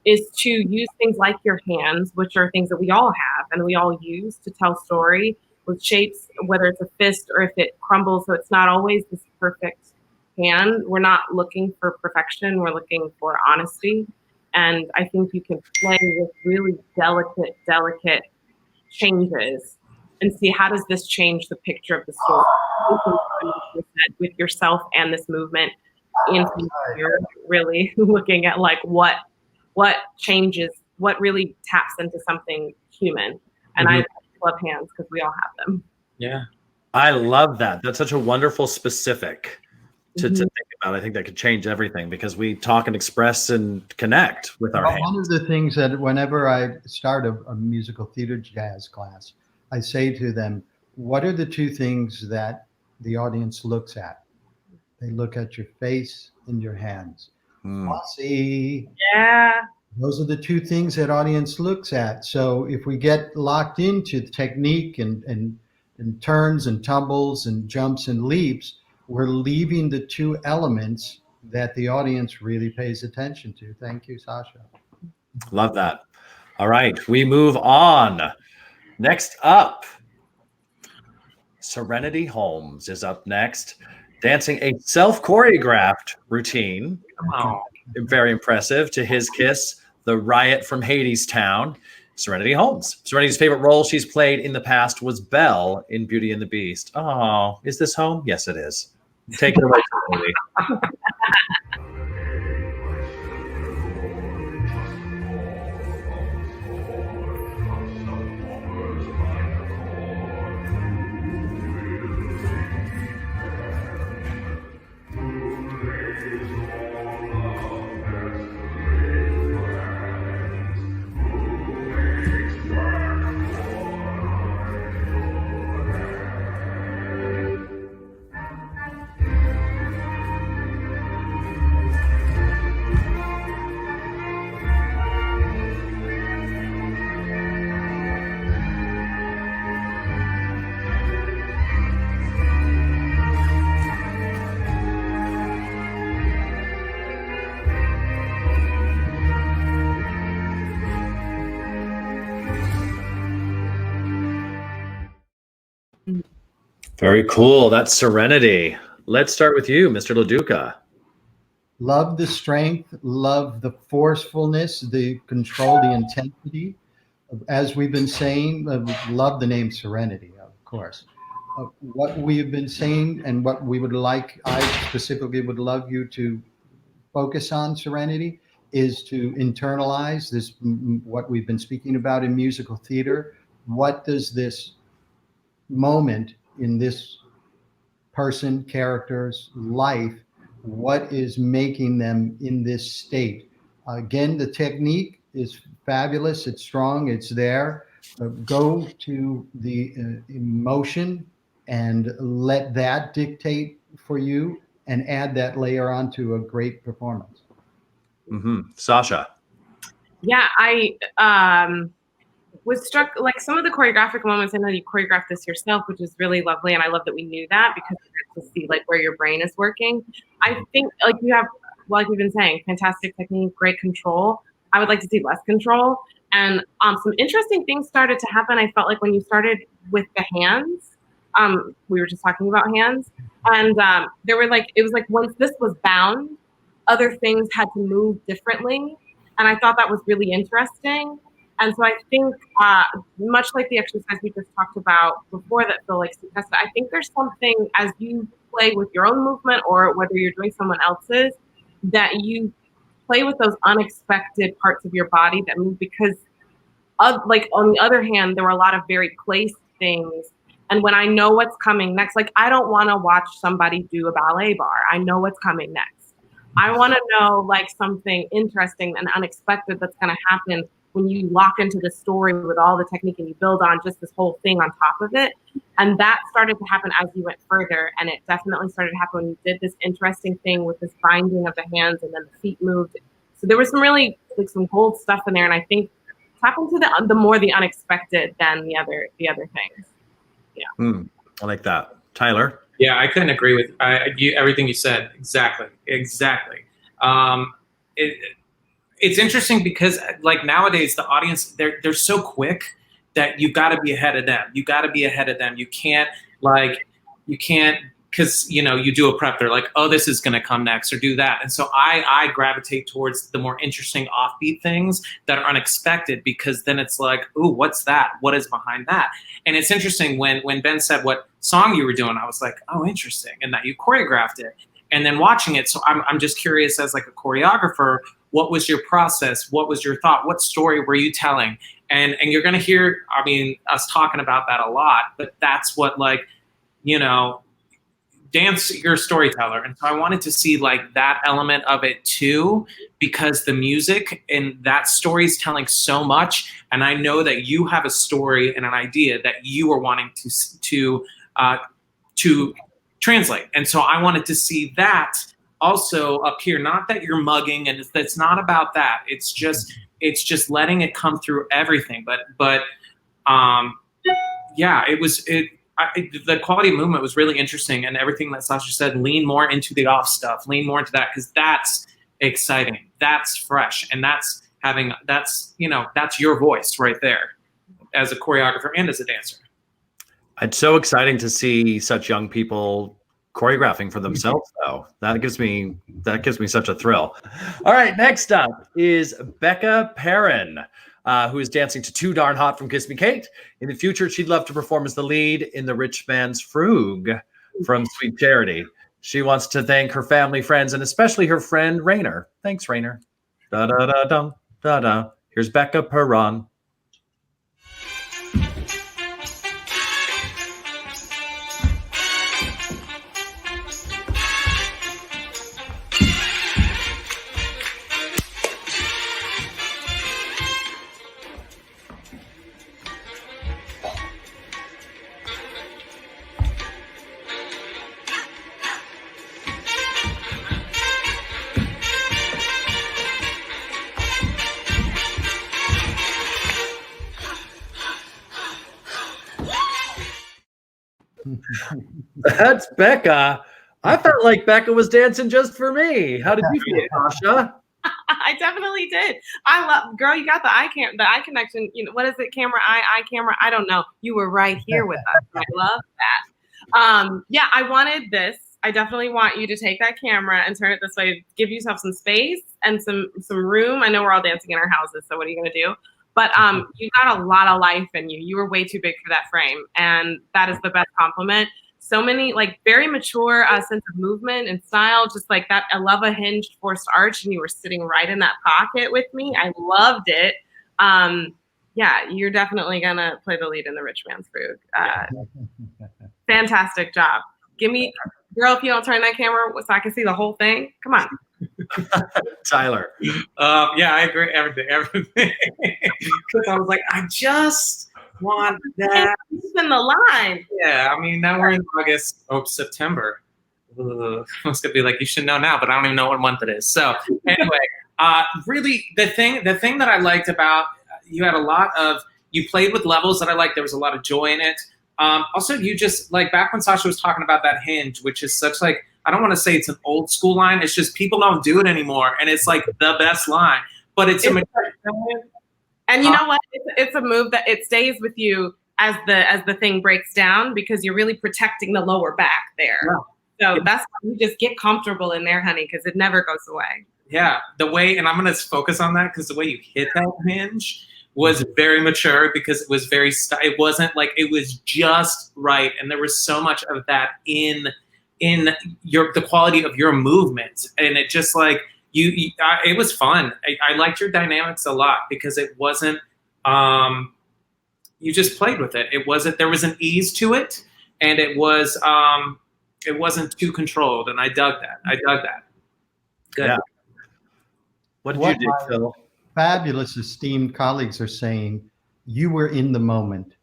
is to use things like your hands, which are things that we all have and we all use to tell story with shapes, whether it's a fist or if it crumbles. So it's not always this perfect hand. We're not looking for perfection. We're looking for honesty. And I think you can play with really delicate changes and see how does this change the picture of the story with yourself and this movement. And you're really looking at what changes, what really taps into something human. And I love hands because we all have them. Yeah. I love that. That's such a wonderful specific to think about. I think that could change everything because we talk and express and connect with our hands. One of the things that whenever I start a musical theater jazz class, I say to them, what are the two things that the audience looks at? They look at your face and your hands. Bossy. Yeah. Those are the two things that audience looks at. So if we get locked into technique and turns and tumbles and jumps and leaps, we're leaving the two elements that the audience really pays attention to. Thank you, Sasha. Love that. All right, we move on. Next up, Serenity Holmes is up next, dancing a self-choreographed routine. Oh. Very impressive. To His Kiss, The Riot from Hadestown, Serenity Holmes. Serenity's favorite role she's played in the past was Belle in Beauty and the Beast. Oh, is this home? Yes, it is. Take it away, Serenity. Very cool. That's Serenity. Let's start with you, Mr. LaDuca. Love the strength, love the forcefulness, the control, the intensity. As we've been saying, love the name Serenity, of course. What we've been saying and what we would like, I specifically would love you to focus on, Serenity, is to internalize this, what we've been speaking about in musical theater. What does this moment in this person, character's life, what is making them in this state? Again, the technique is fabulous. It's strong. It's there. Go to the emotion and let that dictate for you and add that layer onto a great performance. Mm-hmm. Sasha. Yeah, I was struck, like some of the choreographic moments. I know you choreographed this yourself, which is really lovely, and I love that we knew that because we get to see like where your brain is working. I think like you have, like we've been saying, fantastic technique, great control. I would like to see less control, and some interesting things started to happen. I felt like when you started with the hands, we were just talking about hands, and there were like, it was like once this was bound, other things had to move differently, and I thought that was really interesting. And so I think, much like the exercise we just talked about before that Phil likes to test, I think there's something as you play with your own movement or whether you're doing someone else's, that you play with those unexpected parts of your body that move because, like on the other hand, there were a lot of very placed things. And when I know what's coming next, like I don't want to watch somebody do a ballet bar. I know what's coming next. I want to know like something interesting and unexpected that's going to happen when you lock into the story with all the technique and you build on just this whole thing on top of it. And that started to happen as you went further. And it definitely started to happen when you did this interesting thing with this binding of the hands and then the feet moved. So there was some really like some gold stuff in there. And I think it's happened to the more the unexpected than the other things. Yeah. I like that. Tyler? Yeah, I couldn't agree with everything you said. Exactly. It's interesting because like nowadays the audience, they're so quick that you got to be ahead of them. You can't because you do a prep. They're like, oh, this is going to come next or do that. And so I gravitate towards the more interesting offbeat things that are unexpected because then it's like, ooh, what's that? What is behind that? And it's interesting when Ben said what song you were doing, I was like, oh, interesting. And that you choreographed it and then watching it. So I'm just curious as like a choreographer, what was your process? What was your thought? What story were you telling? And you're going to hear, us talking about that a lot, but that's what dance, you're a storyteller. And so I wanted to see like that element of it too, because the music and that story is telling so much. And I know that you have a story and an idea that you are wanting to translate. And so I wanted to see that also up here, not that you're mugging and it's not about that. It's just it's just letting it come through everything. But yeah, the quality of movement was really interesting, and everything that Sasha said, lean more into the off stuff, lean more into that, because that's exciting, that's fresh, and that's your voice right there as a choreographer and as a dancer. It's so exciting to see such young people choreographing for themselves, though. That gives me such a thrill. All right, next up is Becca Perrin, who is dancing to Too Darn Hot from Kiss Me Kate. In the future, she'd love to perform as the lead in The Rich Man's Frug from Sweet Charity. She wants to thank her family, friends, and especially her friend Rainer. Thanks, Rainer. Da da da da da da. Here's Becca Perrin. That's Becca. I felt like Becca was dancing just for me. How did you feel, Sasha? I definitely did. Girl, you got the eye connection. You know, what is it? Camera, eye camera. I don't know. You were right here with us. I love that. Yeah, I wanted this. I definitely want you to take that camera and turn it this way. Give yourself some space and some room. I know we're all dancing in our houses, so what are you gonna do? But you got a lot of life in you. You were way too big for that frame, and that is the best compliment. So many, like, very mature sense of movement and style, just like that. I love a hinged forced arch, and you were sitting right in that pocket with me. I loved it. Yeah, you're definitely gonna play the lead in The Rich Man's Frug. Fantastic job. Give me, girl, if you don't turn that camera so I can see the whole thing. Come on. Tyler. Yeah, I agree. Everything. Because I was like, I just want that. It's in the line. Yeah, I mean, now we're in September. Ugh. I was gonna be like, you should know now, but I don't even know what month it is. So anyway, really, the thing that I liked about you had a lot of, you played with levels that I liked. There was a lot of joy in it. Also, you just, like, back when Sasha was talking about that hinge, which is such, like, I don't want to say it's an old school line. It's just people don't do it anymore, and it's like the best line. But it's a and you know what? It's a move that it stays with you as the thing breaks down, because you're really protecting the lower back there. Yeah. So that's why you just get comfortable in there, honey, because it never goes away. Yeah, the way, and I'm gonna focus on that because the way you hit that hinge was very mature, because it was very, it wasn't like, it was just right, and there was so much of that in the quality of your movement, and it just, like, it was fun. I liked your dynamics a lot, because it wasn't, you just played with it. It wasn't, there was an ease to it, and it wasn't too controlled, and I dug that. Good. Yeah. What did you do, Phil? Fabulous, esteemed colleagues are saying, you were in the moment.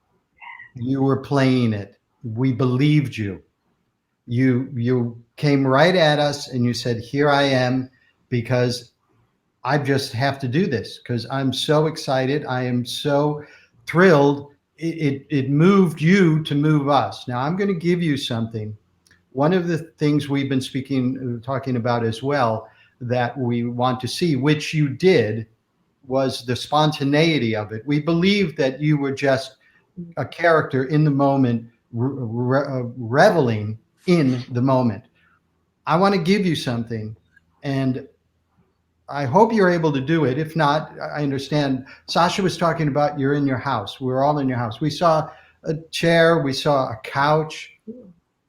You were playing it. We believed you. You came right at us and you said, here I am, because I just have to do this, because I'm so excited. I am so thrilled. It moved you to move us. Now I'm going to give you something. One of the things we've been talking about as well, that we want to see, which you did, was the spontaneity of it. We believed that you were just a character in the moment, reveling in the moment. I want to give you something, and I hope you're able to do it. If not, I understand. Sasha was talking about you're in your house. We're all in your house. We saw a chair. We saw a couch.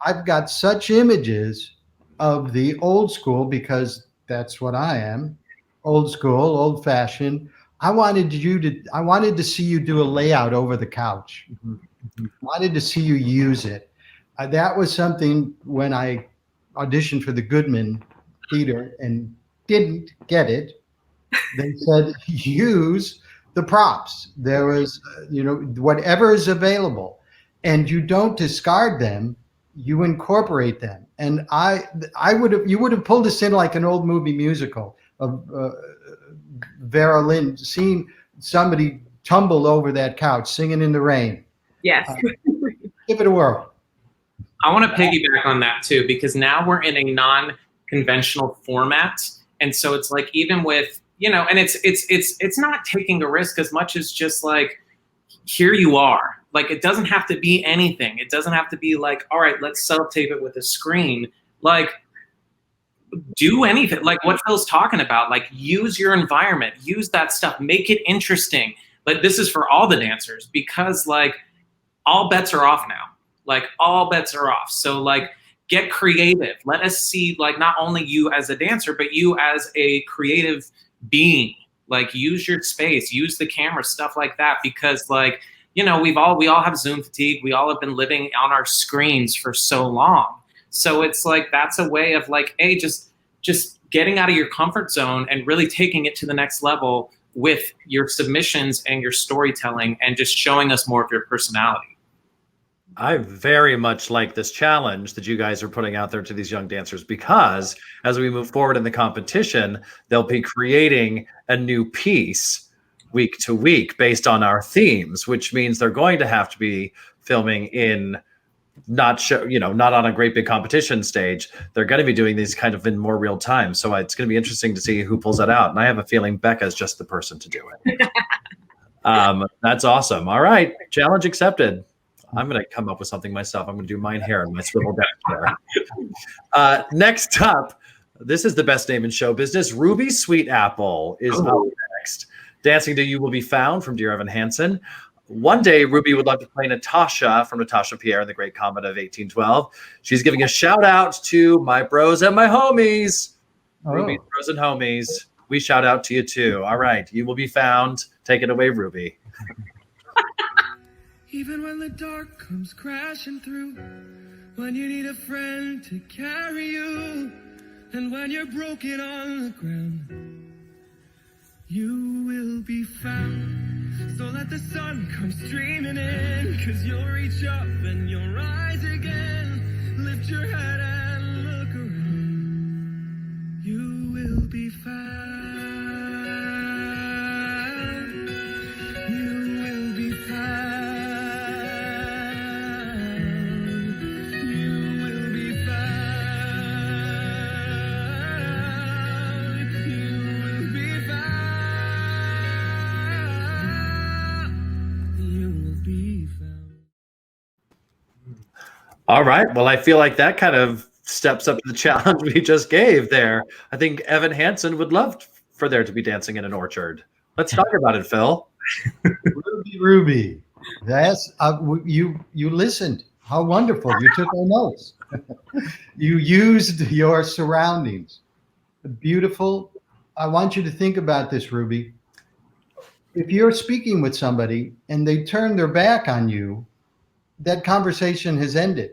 I've got such images of the old school, because that's what I am. Old school, old fashioned. I wanted to see you do a layout over the couch. Mm-hmm. Wanted to see you use it. That was something when I auditioned for the Goodman Theater and didn't get it. They said, use the props. There was, whatever is available, and you don't discard them. You incorporate them. And you would have pulled us in like an old movie musical of Vera Lynn, seeing somebody tumble over that couch, singing in the rain. Yes. Give it a whirl. I want to piggyback on that too, because now we're in a non-conventional format. And so it's like, even with, and it's not taking a risk as much as just like, here you are. Like, it doesn't have to be anything. It doesn't have to be like, all right, let's self-tape it with a screen. Like, do anything. Like what Phil's talking about, like use your environment, use that stuff, make it interesting. But this is for all the dancers, because like all bets are off now. Like all bets are off. So like get creative. Let us see like not only you as a dancer, but you as a creative being. Like use your space, use the camera, stuff like that. Because like, we all have Zoom fatigue. We all have been living on our screens for so long. So it's like, that's a way of like, hey, just getting out of your comfort zone and really taking it to the next level with your submissions and your storytelling and just showing us more of your personality. I very much like this challenge that you guys are putting out there to these young dancers, because as we move forward in the competition, they'll be creating a new piece week to week based on our themes, which means they're going to have to be filming in not on a great big competition stage. They're going to be doing these kind of in more real time. So it's going to be interesting to see who pulls that out. And I have a feeling Becca's just the person to do it. That's awesome. All right. Challenge accepted. I'm going to come up with something myself. I'm going to do mine hair and my swivel down hair. Next up, this is the best name in show business. Ruby Sweetapple is up next. Dancing to You Will Be Found from Dear Evan Hansen. One day, Ruby would love to play Natasha from Natasha Pierre in The Great Comet of 1812. She's giving a shout out to my bros and my homies. Ruby's bros and homies. We shout out to you too. All right. You will be found. Take it away, Ruby. Even when the dark comes crashing through, when you need a friend to carry you, and when you're broken on the ground, you will be found. So let the sun come streaming in, 'cause you'll reach up and you'll rise again. Lift your head and look around. You will be found. You will be found. All right. Well, I feel like that kind of steps up to the challenge we just gave there. I think Evan Hansen would love for there to be dancing in an orchard. Let's talk about it, Phil. Ruby. That's you listened. How wonderful. You took our notes. You used your surroundings. Beautiful. I want you to think about this, Ruby. If you're speaking with somebody and they turn their back on you, that conversation has ended.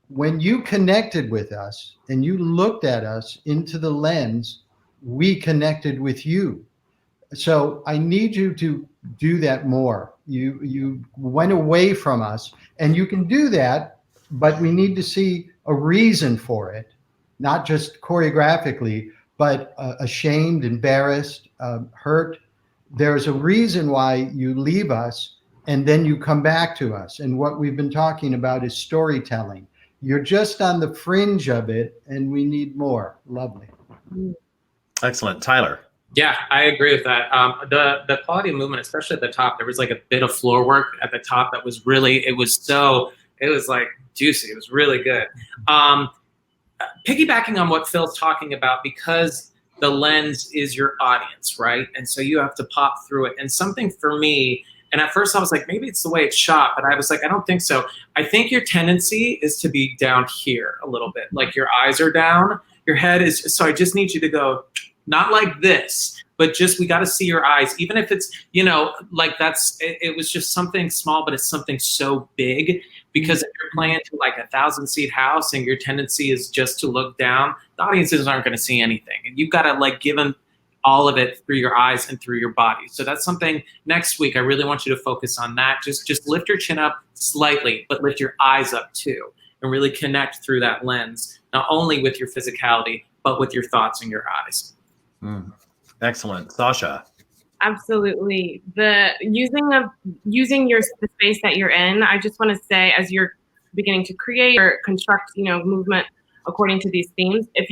When you connected with us and you looked at us into the lens, we connected with you. So I need you to do that more. You went away from us, and you can do that, but we need to see a reason for it, not just choreographically, but ashamed, embarrassed, hurt. There's a reason why you leave us and then you come back to us. And what we've been talking about is storytelling. You're just on the fringe of it, and we need more. Lovely. Excellent. Tyler. Yeah, I agree with that. The quality of movement, especially at the top, there was like a bit of floor work at the top that was really, it was like juicy. It was really good. Piggybacking on what Phil's talking about, because the lens is your audience, right? And so you have to pop through it. And something for me, and at first I was like, maybe it's the way it's shot, but I was like, I don't think so. I think your tendency is to be down here a little bit. Like your eyes are down, your head is, so I just need you to go, not like this, but just, we got to see your eyes. Even if it's, like it was just something small, but it's something so big, because if you're playing to like 1,000-seat house and your tendency is just to look down, the audiences aren't going to see anything. And you've got to like give them all of it through your eyes and through your body. So that's something next week. I really want you to focus on that. Just lift your chin up slightly, but lift your eyes up too, and really connect through that lens, not only with your physicality, but with your thoughts and your eyes. Excellent. Sasha. Absolutely. The using the space that you're in. I just want to say, as you're beginning to create or construct, movement according to these themes, if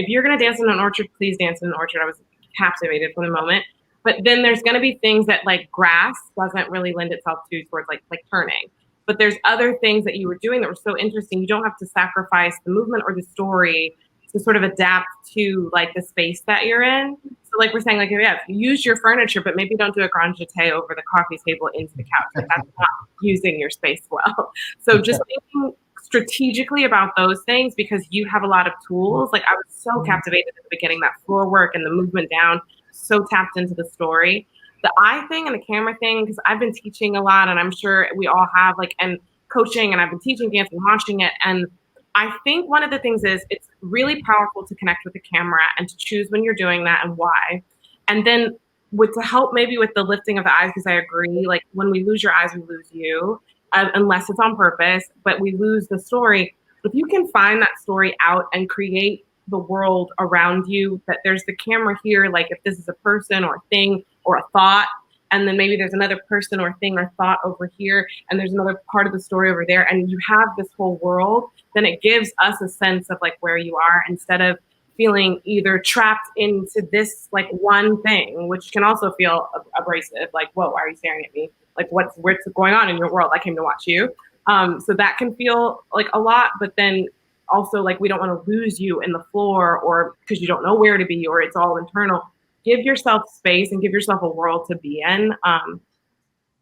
you're going to dance in an orchard, please dance in an orchard. I was captivated for the moment. But then there's going to be things that like grass doesn't really lend itself towards like turning. But there's other things that you were doing that were so interesting. You don't have to sacrifice the movement or the story to sort of adapt to like the space that you're in. So like we're saying, like, yeah, use your furniture, but maybe don't do a grand jeté over the coffee table into the couch. Like, that's not using your space well. So just thinking strategically about those things, because you have a lot of tools. Like I was so captivated at the beginning, that floor work and the movement down, so tapped into the story. The eye thing and the camera thing, because I've been teaching a lot, and I'm sure we all have, like, and coaching, and I've been teaching dance and watching it. And I think one of the things is it's really powerful to connect with the camera and to choose when you're doing that and why. And then to help maybe with the lifting of the eyes, because I agree, like when we lose your eyes, we lose you, unless it's on purpose, but we lose the story. If you can find that story out and create the world around you, that there's the camera here, like if this is a person or a thing or a thought, and then maybe there's another person or thing or thought over here, and there's another part of the story over there, and you have this whole world, then it gives us a sense of like where you are, instead of feeling either trapped into this like one thing, which can also feel abrasive, like, whoa, why are you staring at me? Like what's going on in your world? I came to watch you. So that can feel like a lot, but then also like we don't want to lose you in the floor, or because you don't know where to be, or it's all internal. Give yourself space and give yourself a world to be in.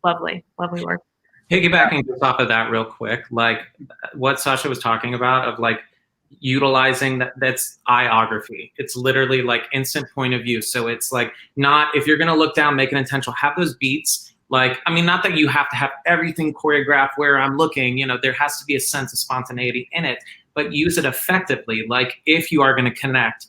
Lovely work. Piggybacking just off of that real quick, like what Sasha was talking about of like utilizing that's iography. It's literally like instant point of view. So it's like not, if you're going to look down, make it intentional, have those beats. Like, I mean, not that you have to have everything choreographed where I'm looking, there has to be a sense of spontaneity in it, but use it effectively. Like if you are going to connect,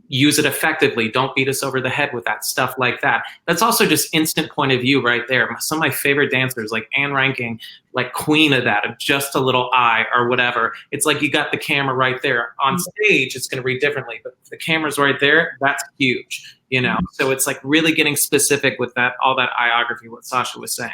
use it effectively. Don't beat us over the head with that stuff like that. That's also just instant point of view right there. Some of my favorite dancers, like Anne Ranking, like queen of that, of just a little eye or whatever. It's like you got the camera right there. On stage, it's going to read differently, but if the camera's right there, that's huge, So it's like really getting specific with that, all that iography, what Sasha was saying.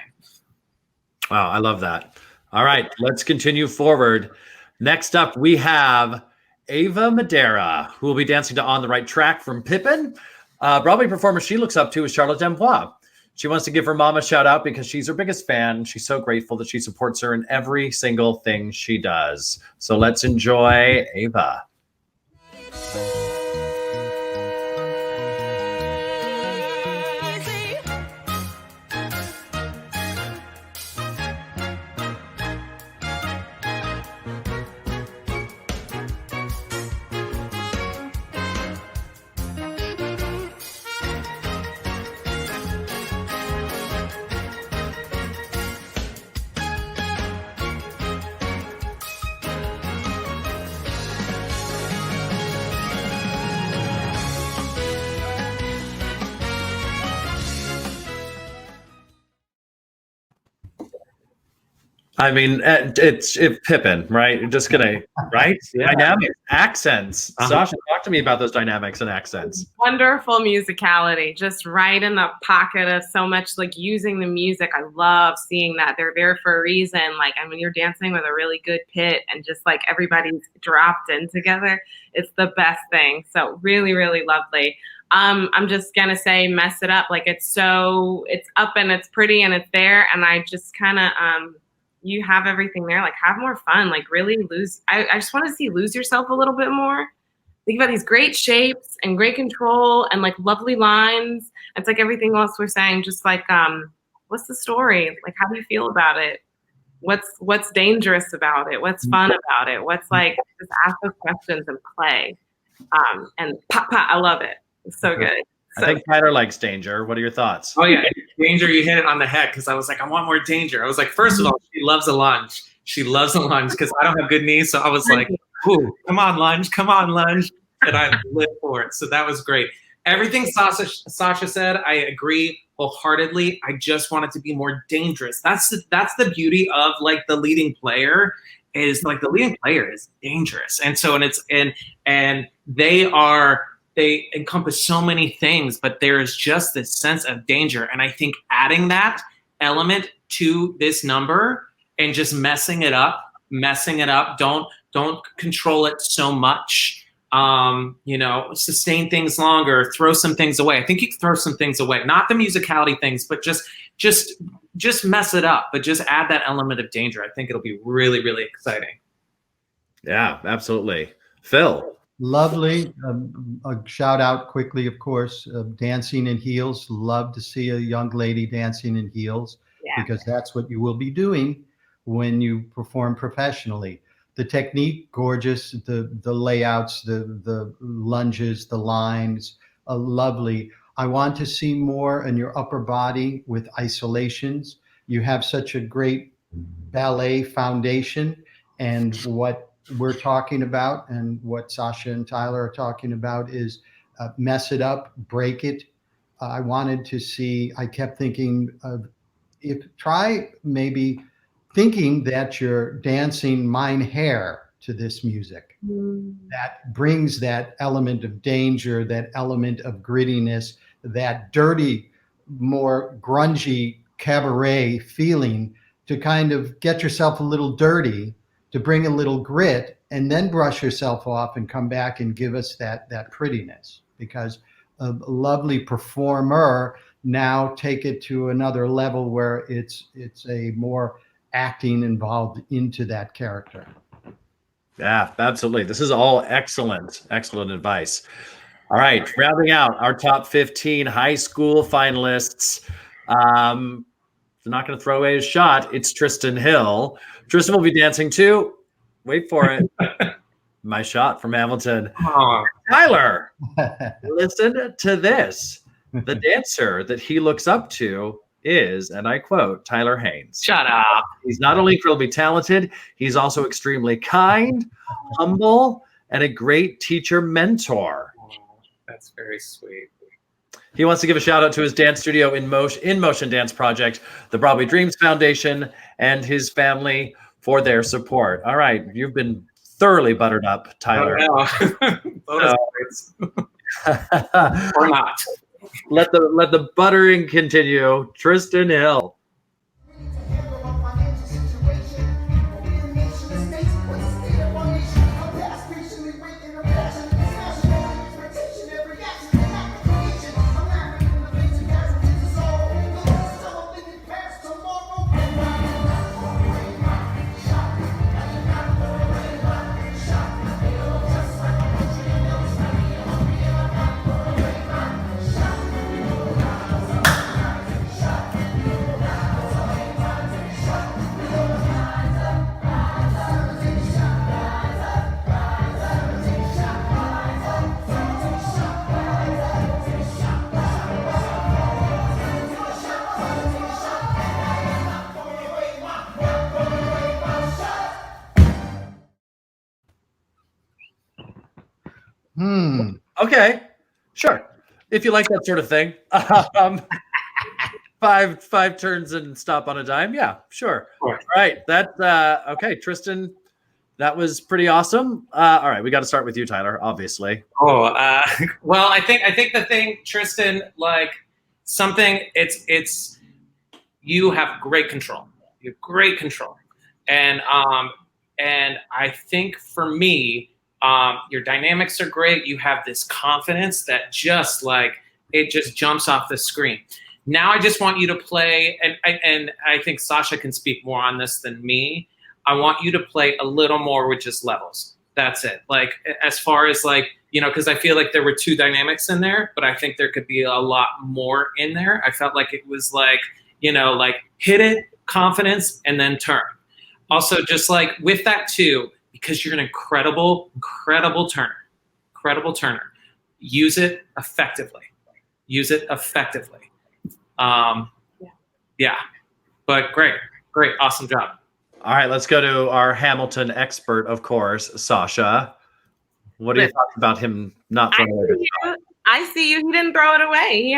Wow, I love that. All right, let's continue forward. Next up, we have Ava Madeira, who will be dancing to On the Right Track from Pippin. Broadway performer she looks up to is Charlotte Dembois. She wants to give her mom a shout out because she's her biggest fan. She's so grateful that she supports her in every single thing she does. So let's enjoy Ava. I mean, it's Pippin, right? You're just gonna, right? Yeah. Dynamics, accents. Sasha, talk to me about those dynamics and accents. Wonderful musicality, just right in the pocket of so much like using the music. I love seeing that. They're there for a reason. Like, I mean, you're dancing with a really good pit and just like everybody's dropped in together. It's the best thing. So really, really lovely. I'm just gonna say, mess it up. Like it's up and it's pretty and it's there. And I just kind of, you have everything there, like have more fun, like really I just want to see lose yourself a little bit more. Think about these great shapes and great control and like lovely lines. It's like everything else we're saying, just like, what's the story? Like, how do you feel about it? What's dangerous about it? What's fun about it? What's like, just ask those questions and play. And pop, I love it. It's so good. I think Tyler likes danger. What are your thoughts? Oh yeah, danger, you hit it on the head, because I was like, I want more danger. I was like, first of all, she loves a lunge. She loves a lunge because I don't have good knees. So I was like, ooh, come on, lunge. And I live for it. So that was great. Everything Sasha said, I agree wholeheartedly. I just want it to be more dangerous. That's the beauty of like the leading player, is like the leading player is dangerous. And so, and they are they encompass so many things, but there is just this sense of danger. And I think adding that element to this number and just messing it up, don't control it so much. Sustain things longer, throw some things away. I think you can throw some things away, not the musicality things, but just mess it up, but just add that element of danger. I think it'll be really, really exciting. Yeah, absolutely. Phil. Lovely. A shout out quickly, of course, dancing in heels. Love to see a young lady dancing in heels, because that's what you will be doing when you perform professionally. The technique, gorgeous. The layouts, the lunges, the lines, lovely. I want to see more in your upper body with isolations. You have such a great ballet foundation, and what we're talking about and what Sasha and Tyler are talking about is mess it up, break it. I wanted to see, I kept thinking of, try maybe thinking that you're dancing Mein Herr to this music. That brings that element of danger, that element of grittiness, that dirty, more grungy cabaret feeling, to kind of get yourself a little dirty, to bring a little grit, and then brush yourself off and come back and give us that prettiness. Because a lovely performer, now take it to another level where it's a more acting involved into that character. Yeah, absolutely. This is all excellent advice. All right, rounding out our top 15 high school finalists. They're not going to throw away his shot. It's Tristan Hill. Tristan will be dancing too. Wait for it. My shot from Hamilton. Oh. Tyler, listen to this. The dancer that he looks up to is, and I quote, Tyler Haynes. Shut up. He's not only incredibly talented, he's also extremely kind, humble, and a great teacher mentor. That's very sweet. He wants to give a shout out to his dance studio in motion dance project, the Broadway Dreams Foundation, and his family for their support. All right, you've been thoroughly buttered up, Tyler. Or not. Let the buttering continue. Tristan Hill. Okay, sure. If you like that sort of thing. Five turns and stop on a dime. Yeah, sure. All right. That's okay, Tristan. That was pretty awesome. All right, we got to start with you, Tyler, obviously. Well, I think the thing, Tristan, like something, it's you have great control. You have great control. And I think for me, your dynamics are great. You have this confidence that just like it just jumps off the screen. Now I just want you to play, and I think Sasha can speak more on this than me. I want you to play a little more with just levels. That's it. Like as far as like, because I feel like there were two dynamics in there, but I think there could be a lot more in there. I felt like it was like, like hit it, confidence, and then turn. Also, just like with that too, because you're an incredible turner. Use it effectively. Yeah. But great, awesome job. All right, let's go to our Hamilton expert, of course, Sasha. What do you thought about him not throwing it? I see you. He didn't throw it away. He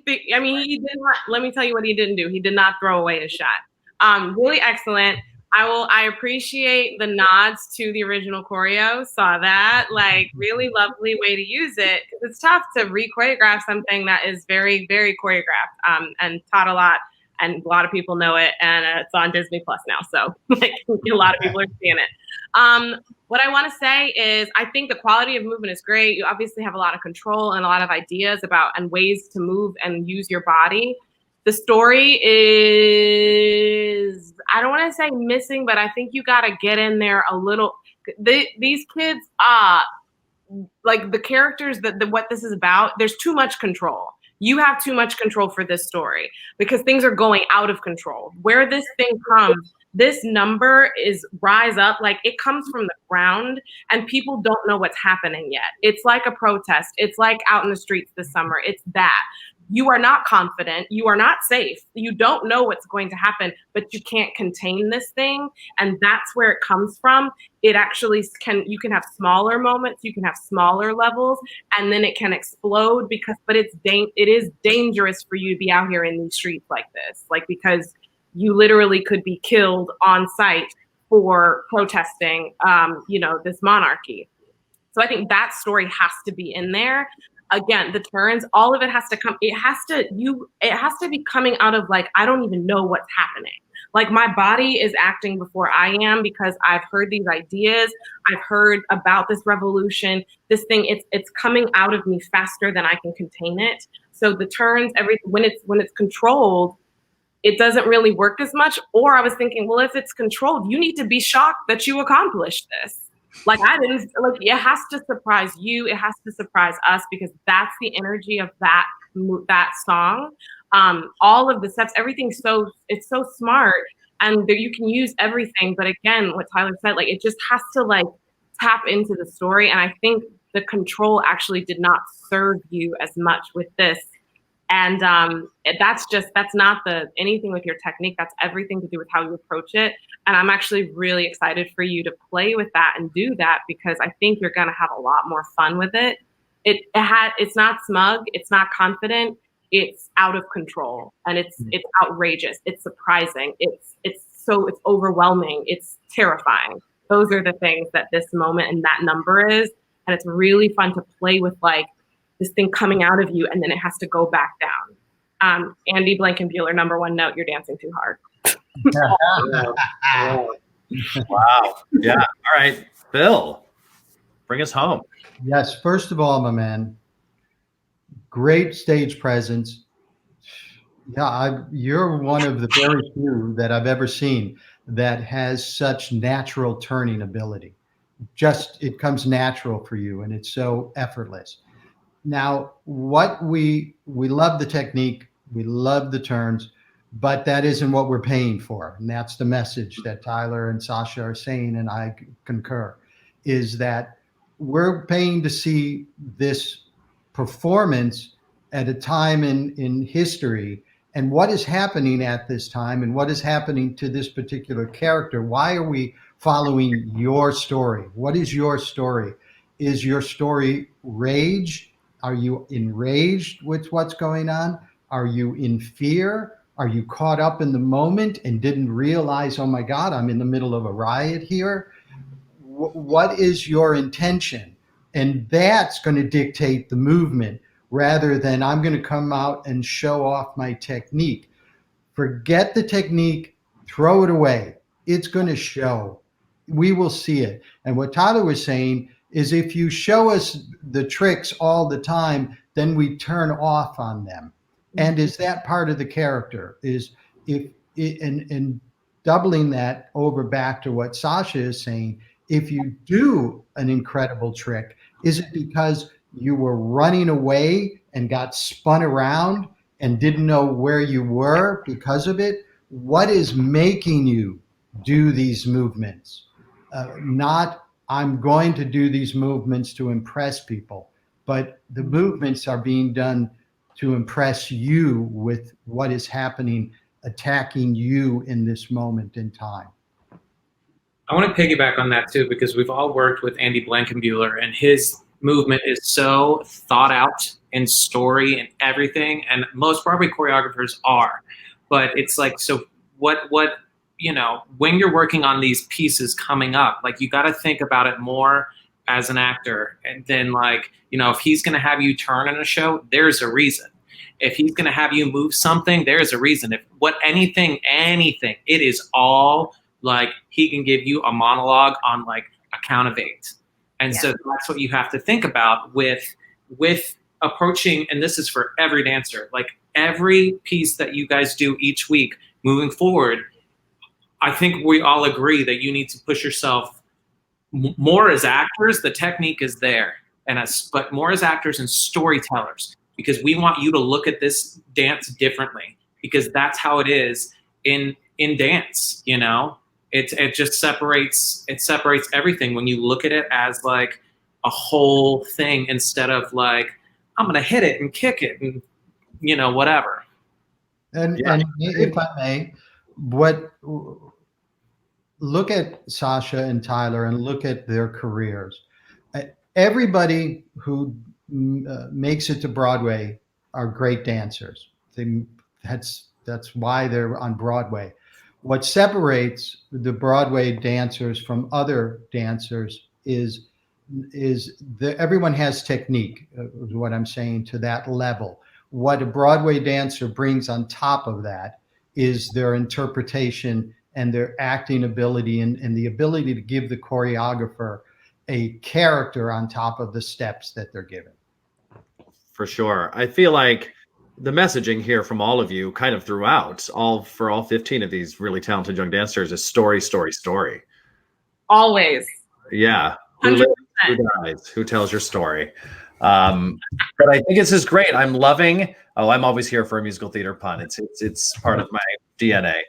did not. Let me tell you what he didn't do. He did not throw away his shot. Really excellent. I appreciate the nods to the original choreo. Saw that. Like, really lovely way to use it. It's tough to re-choreograph something that is very, very choreographed and taught a lot. And a lot of people know it, and it's on Disney Plus now. So like, a lot of people are seeing it. What I want to say is I think the quality of movement is great. You obviously have a lot of control and a lot of ideas about and ways to move and use your body. The story is, I don't want to say missing, but I think you got to get in there a little. These kids, like the characters what this is about, there's too much control. You have too much control for this story because things are going out of control. Where this thing comes, this number is rise up, like it comes from the ground and people don't know what's happening yet. It's like a protest. It's like out in the streets this summer. It's that. You are not confident. You are not safe. You don't know what's going to happen, but you can't contain this thing. And that's where it comes from. It actually you can have smaller moments, you can have smaller levels, and then it can explode but it is dangerous for you to be out here in these streets like this, like, because you literally could be killed on site for protesting, this monarchy. So I think that story has to be in there. Again, the turns, all of it has to come. It has to be coming out of like, I don't even know what's happening. Like my body is acting before I am because I've heard these ideas. I've heard about this revolution, this thing. It's coming out of me faster than I can contain it. So the turns, when it's controlled, it doesn't really work as much. Or I was thinking, well, if it's controlled, you need to be shocked that you accomplished this. Like it has to surprise you. It has to surprise us because that's the energy of that song. All of the steps, everything's it's so smart and you can use everything. But again, what Tyler said, like, it just has to like tap into the story. And I think the control actually did not serve you as much with this. And that's not anything with your technique. That's everything to do with how you approach it. And I'm actually really excited for you to play with that and do that because I think you're going to have a lot more fun with it. It's not smug. It's not confident. It's out of control and it's outrageous. It's surprising. It's overwhelming. It's terrifying. Those are the things that this moment and that number is. And it's really fun to play with, like, this thing coming out of you, and then it has to go back down. Andy Blankenbuehler, number one note, you're dancing too hard. Wow. Yeah. All right. Bill, bring us home. Yes. First of all, my man, great stage presence. Yeah, you're one of the very few that I've ever seen that has such natural turning ability. Just, it comes natural for you, and it's so effortless. Now, what we love the technique, we love the turns, but that isn't what we're paying for. And that's the message that Tyler and Sasha are saying, and I concur, is that we're paying to see this performance at a time in history, and what is happening at this time and what is happening to this particular character. Why are we following your story? What is your story? Is your story rage? Are you enraged with what's going on? Are you in fear? Are you caught up in the moment and didn't realize, oh my God, I'm in the middle of a riot here? What is your intention? And that's going to dictate the movement rather than I'm going to come out and show off my technique. Forget the technique, throw it away. It's going to show. We will see it. And what Tyler was saying is if you show us the tricks all the time, then we turn off on them. And is that part of the character? And doubling that over back to what Sasha is saying, if you do an incredible trick, is it because you were running away and got spun around and didn't know where you were because of it? What is making you do these movements? Not, I'm going to do these movements to impress people, but the movements are being done to impress you with what is happening, attacking you in this moment in time. I want to piggyback on that too, because we've all worked with Andy Blankenbuehler, and his movement is so thought out in story and everything, and most Broadway choreographers are. But it's like, so what when you're working on these pieces coming up, like, you got to think about it more as an actor. And then, like, if he's going to have you turn in a show, there's a reason. If he's going to have you move something, there's a reason. Anything, it is all like, he can give you a monologue on like a count of 8. And so that's what you have to think about with approaching, and this is for every dancer, like every piece that you guys do each week moving forward, I think we all agree that you need to push yourself more as actors. The technique is there, but more as actors and storytellers, because we want you to look at this dance differently, because that's how it is in dance. It just separates everything when you look at it as like a whole thing, instead of like, I'm gonna hit it and kick it and whatever. And if I may, look at Sasha and Tyler and look at their careers. Everybody who makes it to Broadway are great dancers. That's why they're on Broadway. What separates the Broadway dancers from other dancers is everyone has technique, is what I'm saying, to that level. What a Broadway dancer brings on top of that is their interpretation and their acting ability and the ability to give the choreographer a character on top of the steps that they're given. For sure. I feel like the messaging here from all of you kind of throughout, for all 15 of these really talented young dancers, is story, story, story. Always. Yeah. 100%. Who lives, who dies, who tells your story. But I think this is great. I'm loving, I'm always here for a musical theater pun. It's part of my DNA.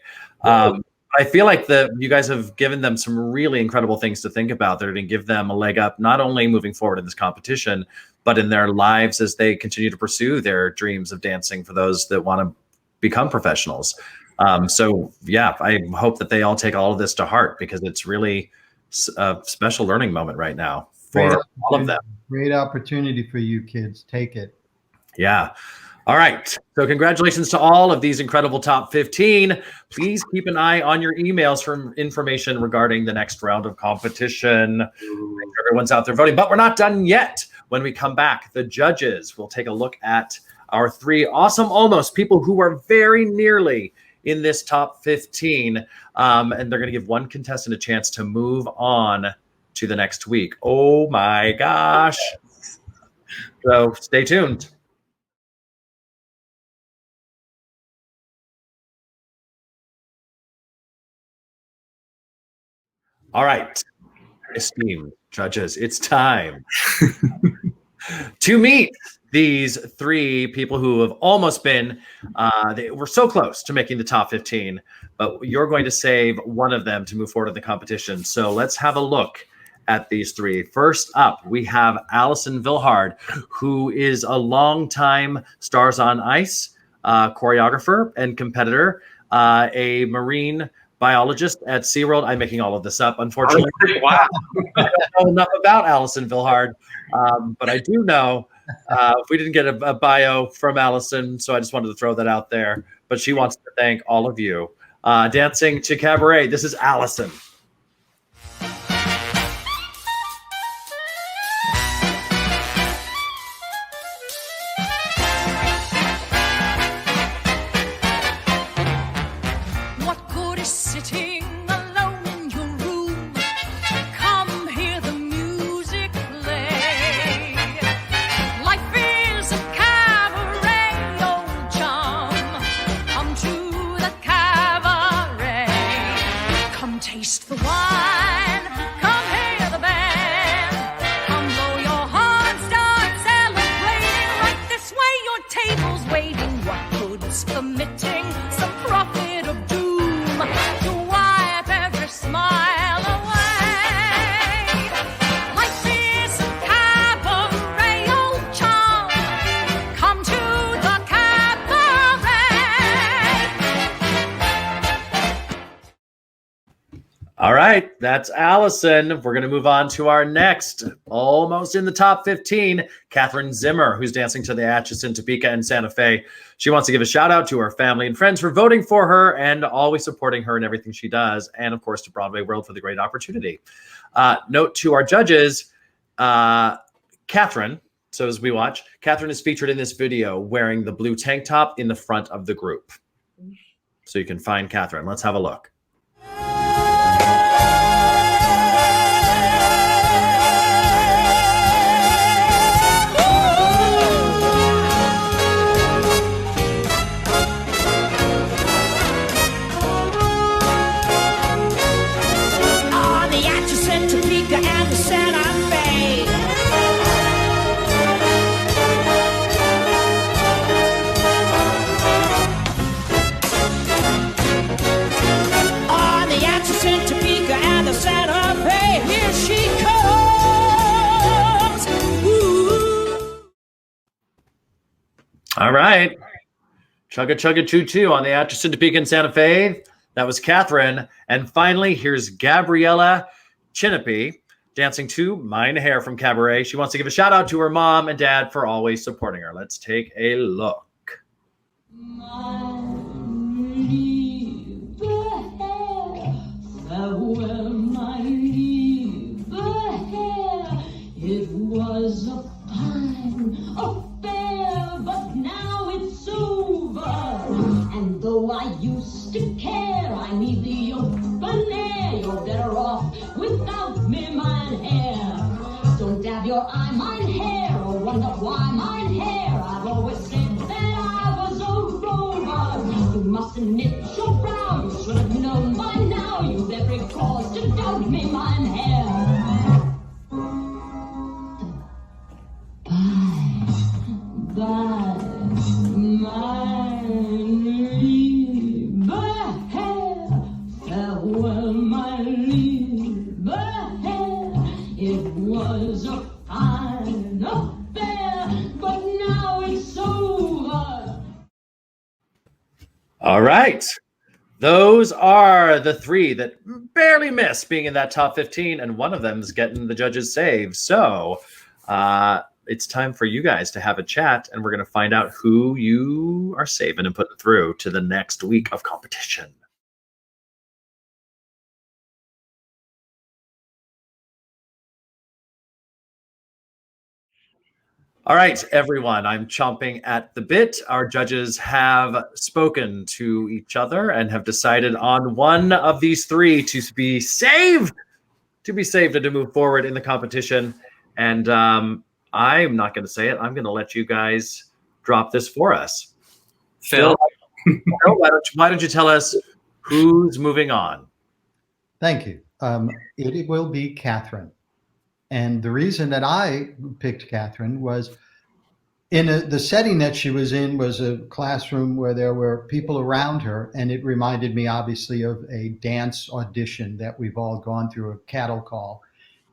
I feel like you guys have given them some really incredible things to think about that are going to give them a leg up, not only moving forward in this competition, but in their lives as they continue to pursue their dreams of dancing for those that want to become professionals. So yeah, I hope that they all take all of this to heart, because it's really a special learning moment right now for all of them. Great opportunity for you kids. Take it. Yeah. All right. So congratulations to all of these incredible top 15. Please keep an eye on your emails for information regarding the next round of competition. Make sure everyone's out there voting, but we're not done yet. When we come back, the judges will take a look at our 3 awesome almost people who are very nearly in this top 15. And they're going to give one contestant a chance to move on to the next week. Oh my gosh. So stay tuned. All right, esteemed judges, it's time to meet these 3 people who have almost been, they were so close to making the top 15, but you're going to save one of them to move forward in the competition. So let's have a look at these 3. First up, we have Allison Vilhard, who is a longtime Stars on Ice choreographer and competitor, a marine biologist at SeaWorld. I'm making all of this up, unfortunately. Wow. I don't know enough about Allison Vilhard, but I do know we didn't get a bio from Allison, so I just wanted to throw that out there. But she wants to thank all of you. Dancing to Cabaret, this is Allison. Taste right, that's Allison. We're going to move on to our next, almost in the top 15, Catherine Zimmer, who's dancing to the Atchison, Topeka, and Santa Fe. She wants to give a shout out to her family and friends for voting for her and always supporting her in everything she does. And of course, to Broadway World for the great opportunity. Note to our judges, Catherine, so as we watch, Catherine is featured in this video wearing the blue tank top in the front of the group. So you can find Catherine. Let's have a look. All right. Chugga Chugga Choo Choo on the Atchison, Topeka, and Santa Fe. That was Catherine. And finally, here's Gabriella Chinapi dancing to Mine Hair from Cabaret. She wants to give a shout out to her mom and dad for always supporting her. Let's take a look. It was a fine affair, but now it's over. And though I used to care, I need the open air. You're better off without me, mine hair. Don't dab your eye, mine hair, or wonder why mine hair. I've always said that I was a rover. You mustn't knit your brow. You should have known by now. You've every cause to doubt me, mine hair. Bye, my Liebe hair. Farewell, my Liebe hair. It was a fine affair, but now it's over. All right. Those are the three that barely miss being in that top 15, and one of them is getting the judges' save. So, it's time for you guys to have a chat, and we're going to find out who you are saving and putting through to the next week of competition. All right, everyone, I'm chomping at the bit. Our judges have spoken to each other and have decided on one of these three to be saved and to move forward in the competition. And I'm not going to say it. I'm going to let you guys drop this for us. Phil, why don't you tell us who's moving on? Thank you. It will be Catherine. And the reason that I picked Catherine was the setting that she was in was a classroom where there were people around her. And it reminded me, obviously, of a dance audition that we've all gone through, a cattle call.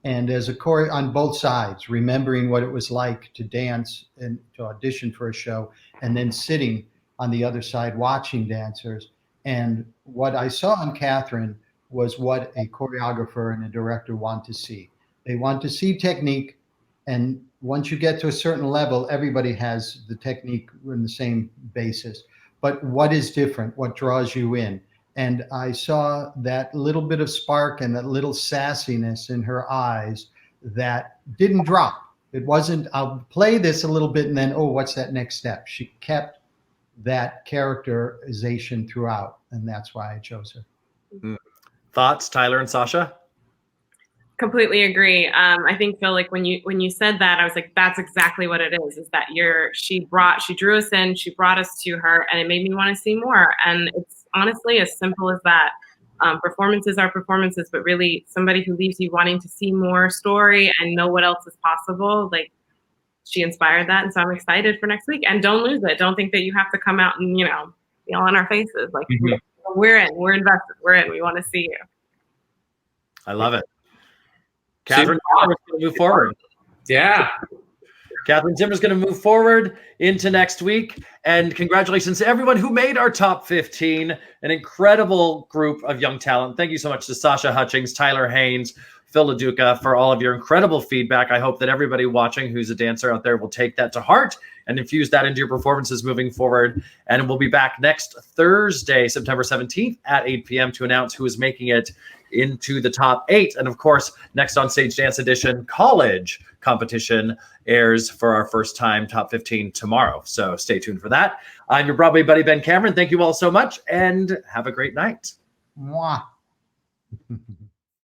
And as a choreo on both sides, remembering what it was like to dance and to audition for a show, and then sitting on the other side watching dancers. And what I saw in Catherine was what a choreographer and a director want to see. They want to see technique. And once you get to a certain level, everybody has the technique in the same basis. But what is different? What draws you in? And I saw that little bit of spark and that little sassiness in her eyes that didn't drop. It wasn't, I'll play this a little bit and then, oh, what's that next step? She kept that characterization throughout. And that's why I chose her. Thoughts, Tyler and Sasha? Completely agree. I think, Phil, like when you said that, I was like, that's exactly what it is that she drew us in, she brought us to her, and it made me want to see more. And it's honestly as simple as that. Performances are performances, but really somebody who leaves you wanting to see more story and know what else is possible. Like, she inspired that. And so I'm excited for next week. And don't lose it. Don't think that you have to come out and, yell on our faces. Like, we're in, we're invested, we're in, we want to see you. I love it. Catherine, let's move forward. Yeah. Catherine Zimmer's going to move forward into next week. And congratulations to everyone who made our top 15. An incredible group of young talent. Thank you so much to Sasha Hutchings, Tyler Haynes, Phil LaDuca for all of your incredible feedback. I hope that everybody watching who's a dancer out there will take that to heart and infuse that into your performances moving forward. And we'll be back next Thursday, September 17th at 8 p.m. to announce who is making it into the top 8. And of course, next on Stage Dance Edition college competition airs for our first time top 15 tomorrow. So stay tuned for that. I'm your Broadway buddy, Ben Cameron. Thank you all so much and have a great night. Mwah.